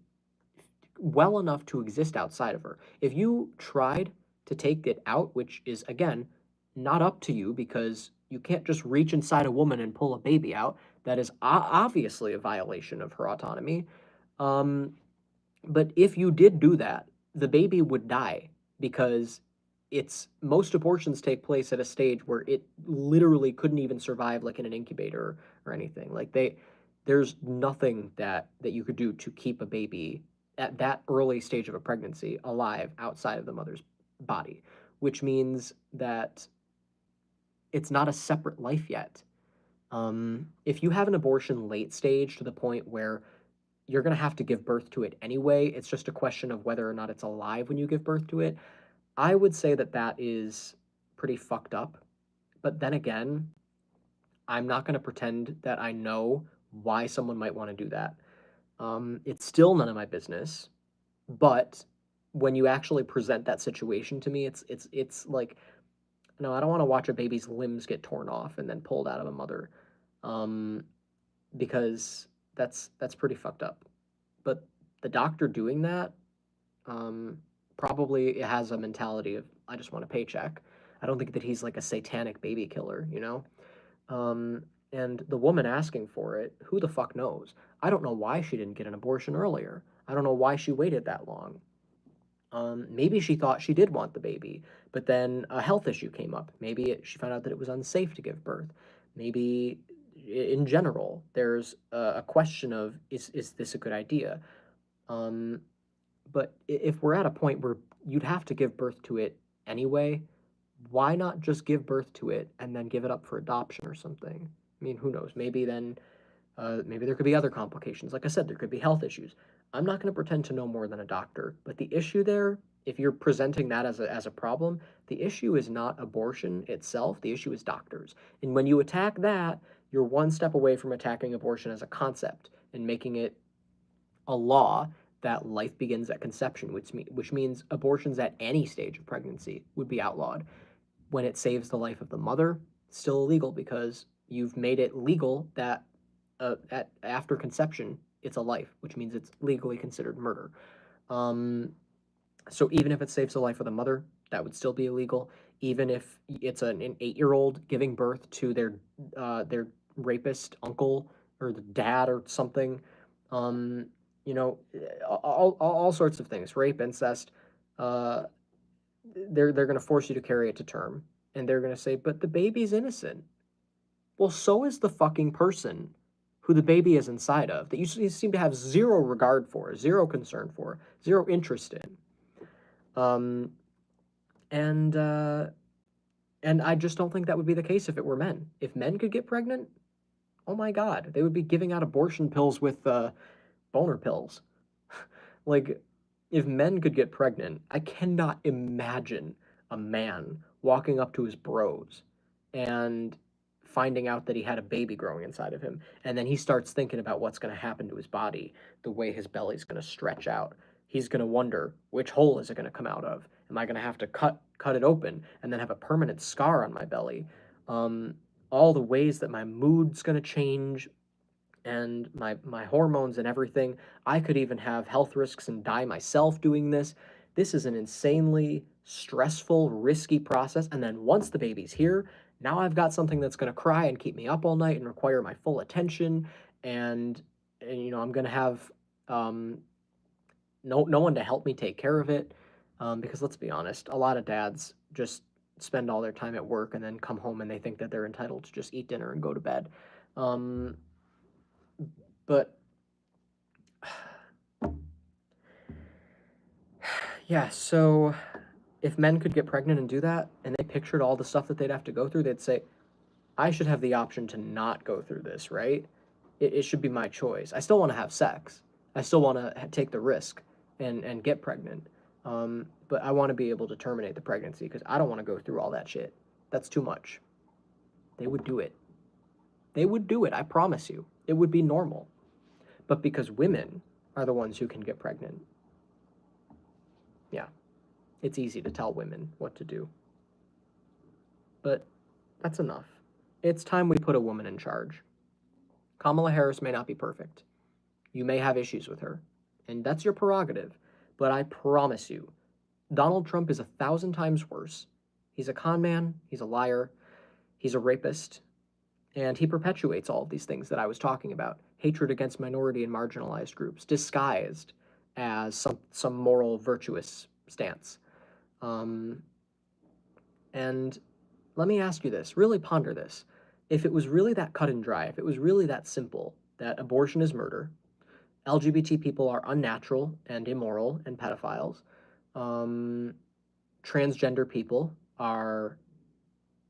well enough to exist outside of her. If you tried to take it out, which is, again, not up to you because you can't just reach inside a woman and pull a baby out, that is obviously a violation of her autonomy. Um, But if you did do that, the baby would die because most abortions take place at a stage where it literally couldn't even survive like in an incubator or anything. Like there's nothing that you could do to keep a baby at that early stage of a pregnancy alive outside of the mother's body, which means that it's not a separate life yet. If you have an abortion late stage to the point where you're going to have to give birth to it anyway, it's just a question of whether or not it's alive when you give birth to it. I would say that is pretty fucked up. But then again, I'm not going to pretend that I know why someone might want to do that. It's still none of my business. But when you actually present that situation to me, it's like, no, I don't want to watch a baby's limbs get torn off and then pulled out of a mother, um, because that's pretty fucked up. But the doctor doing that, um, probably has a mentality of I just want a paycheck. I don't think that he's like a satanic baby killer, you know? Um, and the woman asking for it, who the fuck knows? I don't know why she didn't get an abortion earlier. I don't know why she waited that long. Maybe she thought she did want the baby, but then a health issue came up. Maybe she found out that it was unsafe to give birth. Maybe in general, there's a question of is this a good idea? Um, but if we're at a point where you'd have to give birth to it anyway, why not just give birth to it and then give it up for adoption or something? I mean, who knows? Maybe then, maybe there could be other complications. Like I said, there could be health issues. I'm not going to pretend to know more than a doctor, but the issue there, if you're presenting that as a problem, the issue is not abortion itself. The issue is doctors. And when you attack that, you're one step away from attacking abortion as a concept and making it a law that life begins at conception, which means abortions at any stage of pregnancy would be outlawed. When it saves the life of the mother, still illegal because you've made it legal that after conception, it's a life, which means it's legally considered murder. Um, so even if it saves the life of the mother, that would still be illegal. Even if it's an 8-year-old giving birth to their rapist uncle or the dad or something, um, you know, all sorts of things, rape, incest. Uh, they're going to force you to carry it to term, and they're going to say, "But the baby's innocent." Well, so is the fucking person who the baby is inside of that you seem to have zero regard for, zero concern for, zero interest in. Um, and uh, and I just don't think that would be the case if it were men. If men could get pregnant, oh my God, they would be giving out abortion pills with boner pills. Like, if men could get pregnant, I cannot imagine a man walking up to his bros and finding out that he had a baby growing inside of him. And then he starts thinking about what's going to happen to his body, the way his belly's going to stretch out. He's going to wonder, which hole is it going to come out of? Am I going to have to cut it open and then have a permanent scar on my belly? Um, all the ways that my mood's going to change, and my hormones and everything. I could even have health risks and die myself doing this. This is an insanely stressful, risky process. And then once the baby's here, now I've got something that's going to cry and keep me up all night and require my full attention. And you know, I'm going to have um, no one to help me take care of it. Because let's be honest, a lot of dads just spend all their time at work and then come home and they think that they're entitled to just eat dinner and go to bed. Um, but yeah, so if men could get pregnant and do that, and they pictured all the stuff that they'd have to go through, they'd say, I should have the option to not go through this, right? It should be my choice. I still want to have sex. I still want to take the risk and get pregnant. But I want to be able to terminate the pregnancy because I don't want to go through all that shit. That's too much. They would do it. They would do it, I promise you. It would be normal. But because women are the ones who can get pregnant, yeah, it's easy to tell women what to do. But that's enough. It's time we put a woman in charge. Kamala Harris may not be perfect. You may have issues with her, and that's your prerogative. But I promise you, Donald Trump is 1,000 times worse. He's a con man, he's a liar, he's a rapist, and he perpetuates all of these things that I was talking about. Hatred against minority and marginalized groups, disguised as some moral, virtuous stance. And let me ask you this, really ponder this. If it was really that cut and dry, if it was really that simple, that abortion is murder, LGBT people are unnatural and immoral and pedophiles, transgender people are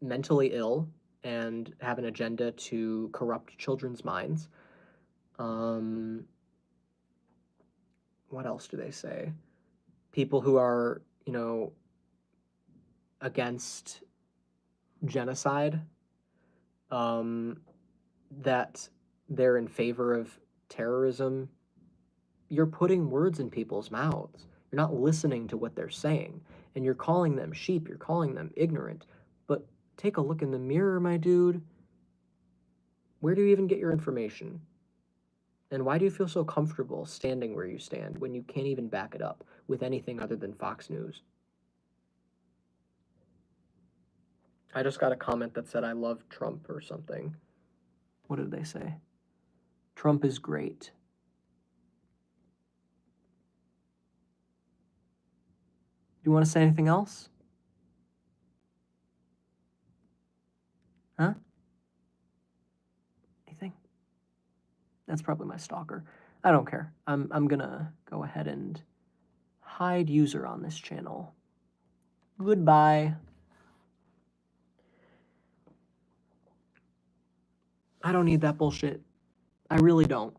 mentally ill and have an agenda to corrupt children's minds. What else do they say? People who are, against genocide, that they're in favor of terrorism. You're putting words in people's mouths. You're not listening to what they're saying. And you're calling them sheep. You're calling them ignorant. But take a look in the mirror, my dude. Where do you even get your information? And why do you feel so comfortable standing where you stand when you can't even back it up with anything other than Fox News? I just got a comment that said, I love Trump or something. What did they say? Trump is great. Do you want to say anything else? Huh? Anything? That's probably my stalker. I don't care. I'm gonna go ahead and hide user on this channel. Goodbye. I don't need that bullshit. I really don't.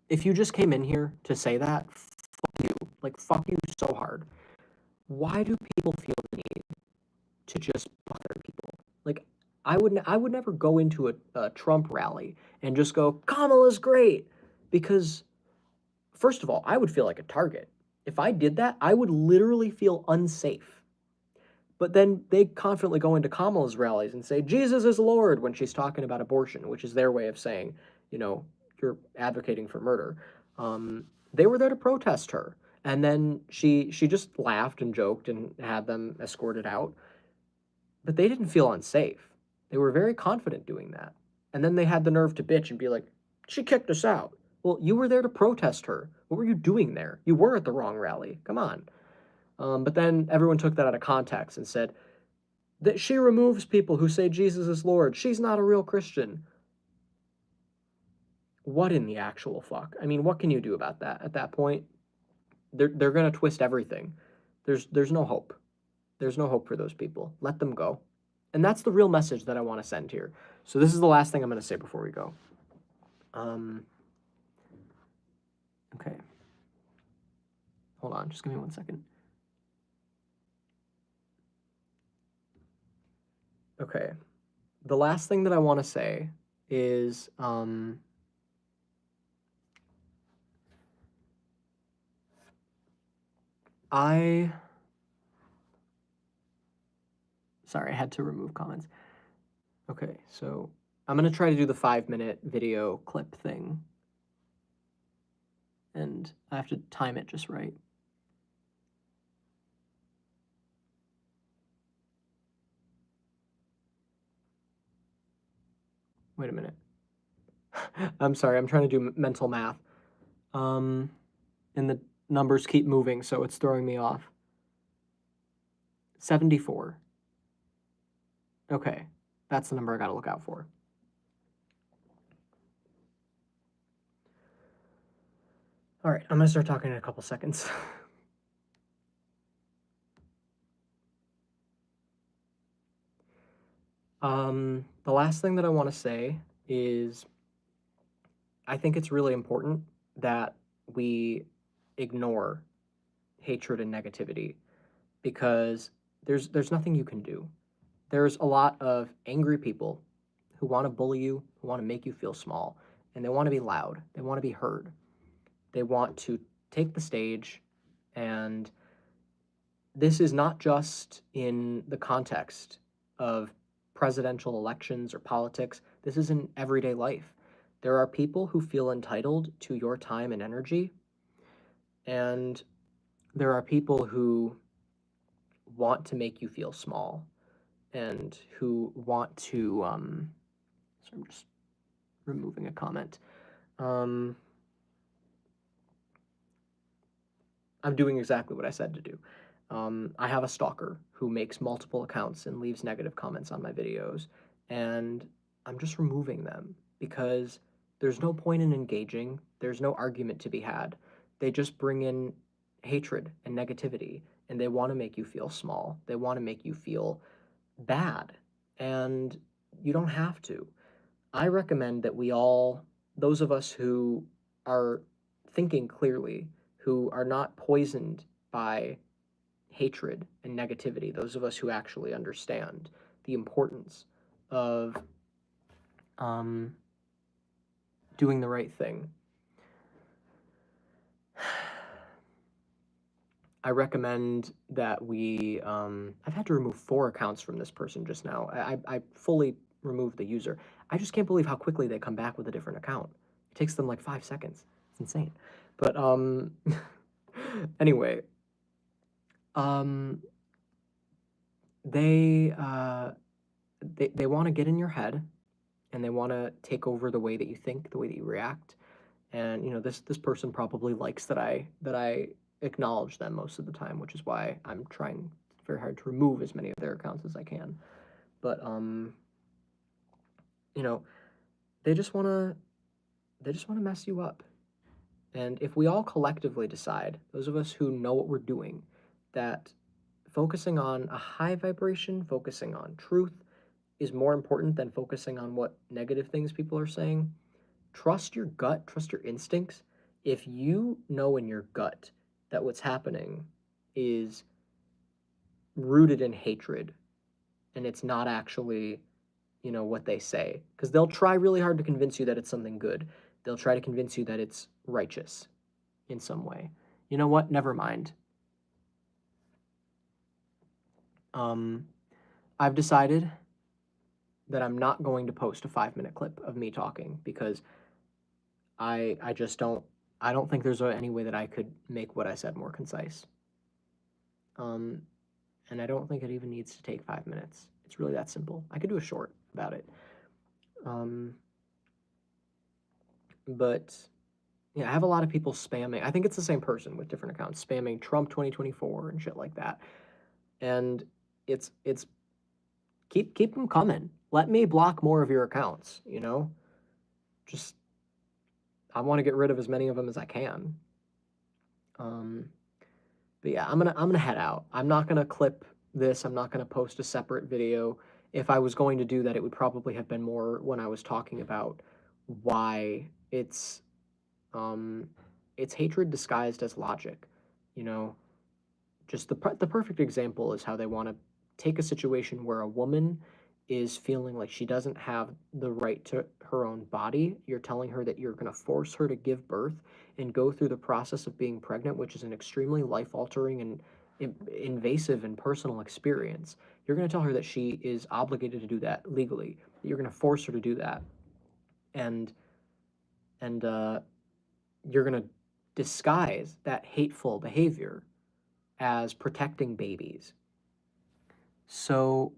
If you just came in here to say that, fuck you. Like, fuck you so hard. Why do people feel the need to just bother people? Like, I would never go into a Trump rally and just go, Kamala's great. Because, first of all, I would feel like a target. If I did that, I would literally feel unsafe. But then they confidently go into Kamala's rallies and say, Jesus is Lord, when she's talking about abortion, which is their way of saying, you're advocating for murder. They were there to protest her. And then she just laughed and joked and had them escorted out. But they didn't feel unsafe. They were very confident doing that. And then they had the nerve to bitch and be like, she kicked us out. Well, you were there to protest her. What were you doing there? You were at the wrong rally. Come on. But then everyone took that out of context and said that she removes people who say Jesus is Lord. She's not a real Christian. What in the actual fuck? I mean, what can you do about that at that point? They're going to twist everything. There's no hope. There's no hope for those people. Let them go. And that's the real message that I want to send here. So this is the last thing I'm going to say before we go. Okay. Hold on. Just give me 1 second. Okay. The last thing that I want to say is sorry, I had to remove comments. Okay, so I'm going to try to do the 5-minute video clip thing. And I have to time it just right. Wait a minute. I'm sorry, I'm trying to do mental math. And the numbers keep moving, so it's throwing me off. 74. Okay, that's the number I gotta look out for. All right, I'm gonna start talking in a couple seconds. The last thing that I want to say is I think it's really important that we ignore hatred and negativity because there's nothing you can do. There's a lot of angry people who want to bully you, who want to make you feel small, and they want to be loud. They want to be heard. They want to take the stage, and this is not just in the context of presidential elections or politics. This is in everyday life. There are people who feel entitled to your time and energy, and there are people who want to make you feel small and who want to, so I'm just removing a comment. I'm doing exactly what I said to do. I have a stalker who makes multiple accounts and leaves negative comments on my videos, and I'm just removing them because there's no point in engaging. There's no argument to be had. They just bring in hatred and negativity, and they want to make you feel small. They want to make you feel bad, and you don't have to. I recommend that we all, those of us who are thinking clearly, who are not poisoned by hatred and negativity, those of us who actually understand the importance of um, doing the right thing. I recommend that we, I've had to remove 4 accounts from this person just now. I fully removed the user. I just can't believe how quickly they come back with a different account. It takes them like 5 seconds. It's insane. But anyway, um, they they want to get in your head, and they want to take over the way that you think, the way that you react. And this person probably likes that I acknowledge them most of the time, which is why I'm trying very hard to remove as many of their accounts as I can. But you know, they just want to mess you up. And if we all collectively decide, those of us who know what we're doing, that focusing on a high vibration, focusing on truth is more important than focusing on what negative things people are saying, trust your gut, trust your instincts. If you know in your gut that what's happening is rooted in hatred and it's not actually, what they say, because they'll try really hard to convince you that it's something good. They'll try to convince you that it's righteous in some way. You know what? Never mind. I've decided that I'm not going to post a 5-minute clip of me talking because I just don't think there's any way that I could make what I said more concise. And I don't think it even needs to take 5 minutes. It's really that simple. I could do a short about it. But yeah, I have a lot of people spamming. I think it's the same person with different accounts spamming Trump 2024 and shit like that. And it's keep them coming. Let me block more of your accounts, Just I want to get rid of as many of them as I can. But yeah, I'm gonna head out. I'm not gonna clip this. I'm not gonna post a separate video. If I was going to do that, it would probably have been more when I was talking about why it's hatred disguised as logic. Just the perfect example is how they want to take a situation where a woman is feeling like she doesn't have the right to her own body. You're telling her that you're going to force her to give birth and go through the process of being pregnant, which is an extremely life-altering and invasive and personal experience. You're going to tell her that she is obligated to do that legally. That you're going to force her to do that, and you're going to disguise that hateful behavior as protecting babies. So,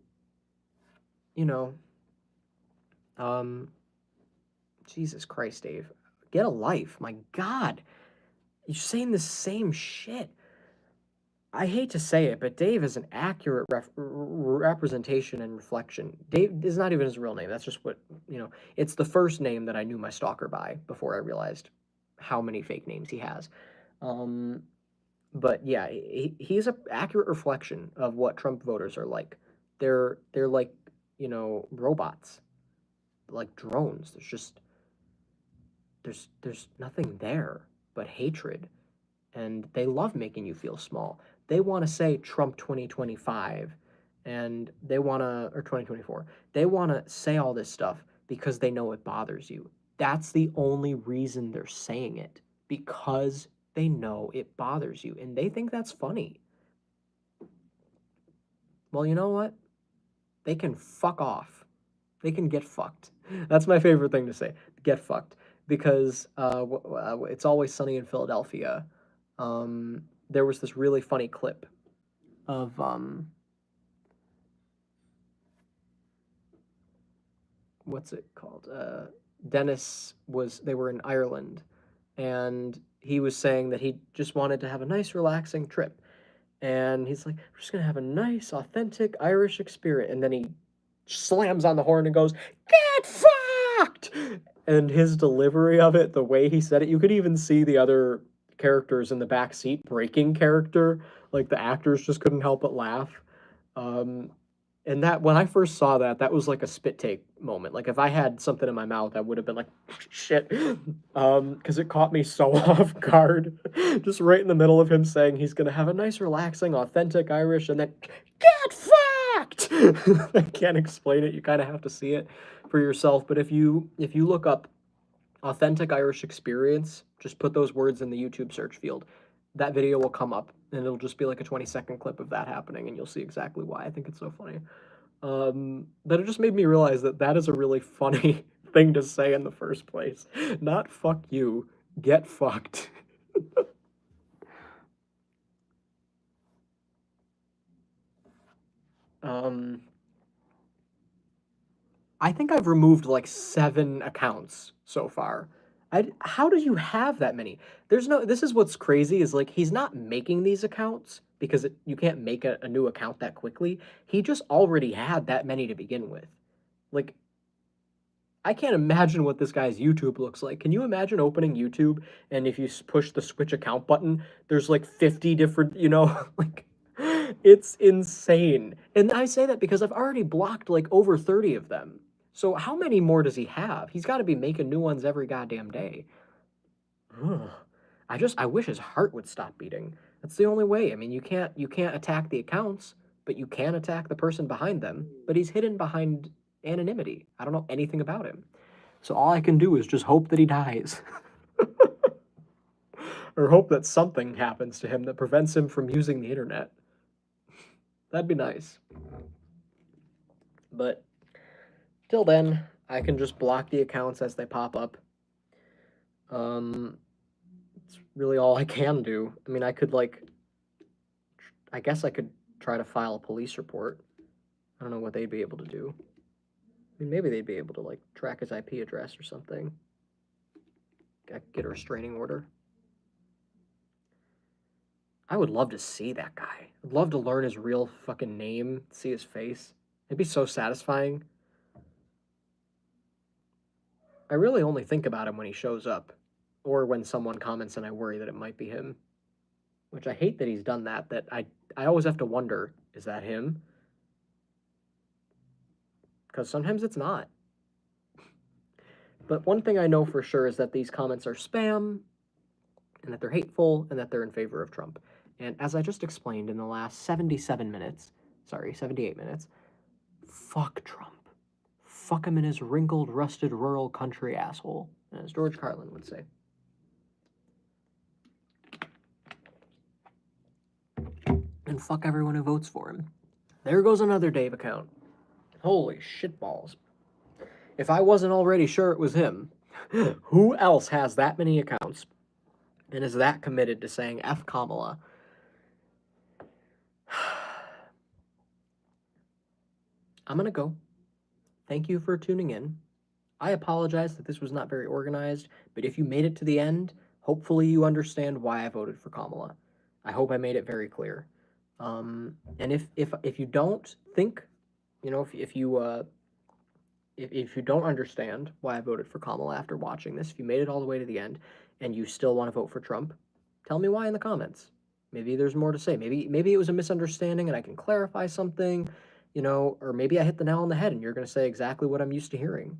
Jesus Christ, Dave, get a life. My God, you're saying the same shit. I hate to say it, but Dave is an accurate representation and reflection. Dave is not even his real name. That's just what, it's the first name that I knew my stalker by before I realized how many fake names he has. But yeah, he's an accurate reflection of what Trump voters are like. They're like, robots, like drones. There's nothing there but hatred, and they love making you feel small. They want to say Trump 2025, and they want to, or 2024. They want to say all this stuff because they know it bothers you. That's the only reason they're saying it, because they know it bothers you, and they think that's funny. Well, you know what? They can fuck off. They can get fucked. That's my favorite thing to say. Get fucked. Because It's Always Sunny in Philadelphia. There was this really funny clip of what's it called? Dennis they were in Ireland, and he was saying that he just wanted to have a nice, relaxing trip. And he's like, we're just going to have a nice, authentic Irish experience. And then he slams on the horn and goes, get fucked! And his delivery of it, the way he said it, you could even see the other characters in the back seat breaking character. Like the actors just couldn't help but laugh. Um, and that when I first saw that, that was like a spit take moment. Like if I had something in my mouth, I would have been like, shit. Because it caught me so off guard. Just right in the middle of him saying he's gonna have a nice, relaxing, authentic Irish, and then get fucked. I can't explain it. You kind of have to see it for yourself. But if you look up authentic Irish experience, just put those words in the YouTube search field. That video will come up, and it'll just be like a 20-second clip of that happening, and you'll see exactly why I think it's so funny. But it just made me realize that that is a really funny thing to say in the first place. Not fuck you, get fucked. I think I've removed like 7 accounts so far. How do you have that many? There's no, this is what's crazy is like he's not making these accounts because you can't make a new account that quickly. He just already had that many to begin with. Like, I can't imagine what this guy's YouTube looks like. Can you imagine opening YouTube and if you push the switch account button, there's like 50 different, like it's insane. And I say that because I've already blocked like over 30 of them. So how many more does he have? He's got to be making new ones every goddamn day. Ugh. I wish his heart would stop beating. That's the only way. I mean, you can't attack the accounts, but you can attack the person behind them. But he's hidden behind anonymity. I don't know anything about him. So all I can do is just hope that he dies. Or hope that something happens to him that prevents him from using the internet. That'd be nice. But till then, I can just block the accounts as they pop up. It's really all I can do. I mean, I could I guess I could try to file a police report. I don't know what they'd be able to do. I mean, maybe they'd be able to like track his IP address or something. Get a restraining order. I would love to see that guy. I'd love to learn his real fucking name, see his face. It'd be so satisfying. I really only think about him when he shows up, or when someone comments and I worry that it might be him. Which I hate that he's done that, I always have to wonder, is that him? Because sometimes it's not. But one thing I know for sure is that these comments are spam, and that they're hateful, and that they're in favor of Trump. And as I just explained in the last 78 minutes, fuck Trump. Fuck him in his wrinkled, rusted, rural country asshole, as George Carlin would say. And fuck everyone who votes for him. There goes another Dave account. Holy shitballs. If I wasn't already sure it was him, who else has that many accounts and is that committed to saying F Kamala? I'm gonna go. Thank you for tuning in. I apologize that this was not very organized, but if you made it to the end, hopefully you understand why I voted for Kamala. I hope I made it very clear. And if you don't think, if you don't understand why I voted for Kamala after watching this, if you made it all the way to the end and you still want to vote for Trump, tell me why in the comments. Maybe there's more to say. Maybe it was a misunderstanding and I can clarify something, or maybe I hit the nail on the head and you're going to say exactly what I'm used to hearing.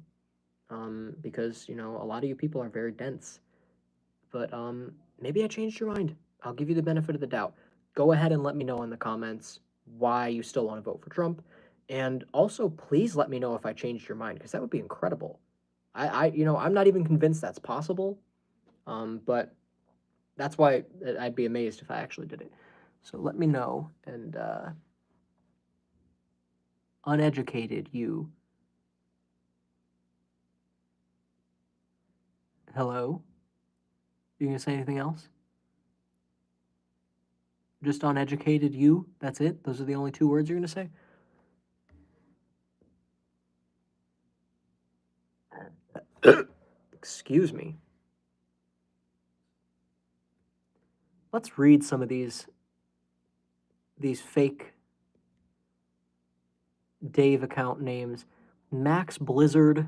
Because, a lot of you people are very dense. But maybe I changed your mind. I'll give you the benefit of the doubt. Go ahead and let me know in the comments why you still want to vote for Trump. And also, please let me know if I changed your mind, because that would be incredible. I'm not even convinced that's possible. But that's why I'd be amazed if I actually did it. So let me know. And uneducated you. Hello? You gonna say anything else? Just uneducated you? That's it? Those are the only 2 words you're gonna say? Excuse me. Let's read some of these fake Dave account names. Max Blizzard,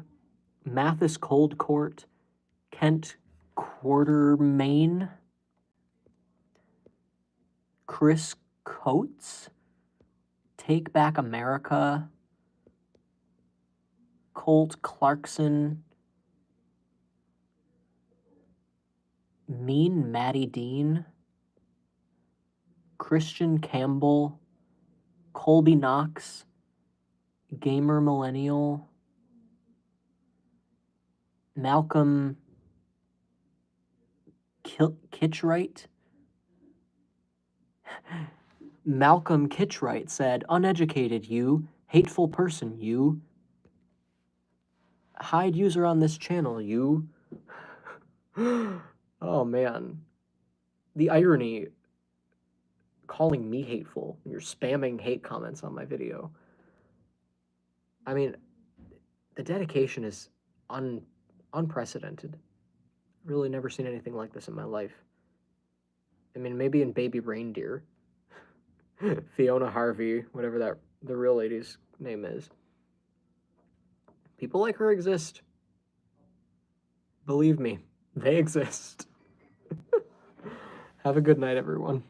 Mathis Cold Court, Kent Quartermain, Chris Coates, Take Back America, Colt Clarkson, Mean Maddie Dean, Christian Campbell, Colby Knox, Gamer Millennial, Malcolm Kitchwright. Malcolm Kitchwright said, uneducated you, hateful person you, hide user on this channel you. Oh man. The irony, calling me hateful. You're spamming hate comments on my video. I mean, the dedication is unprecedented. Really never seen anything like this in my life. I mean, maybe in Baby Reindeer. Fiona Harvey, whatever the real lady's name is. People like her exist. Believe me, they exist. Have a good night, everyone.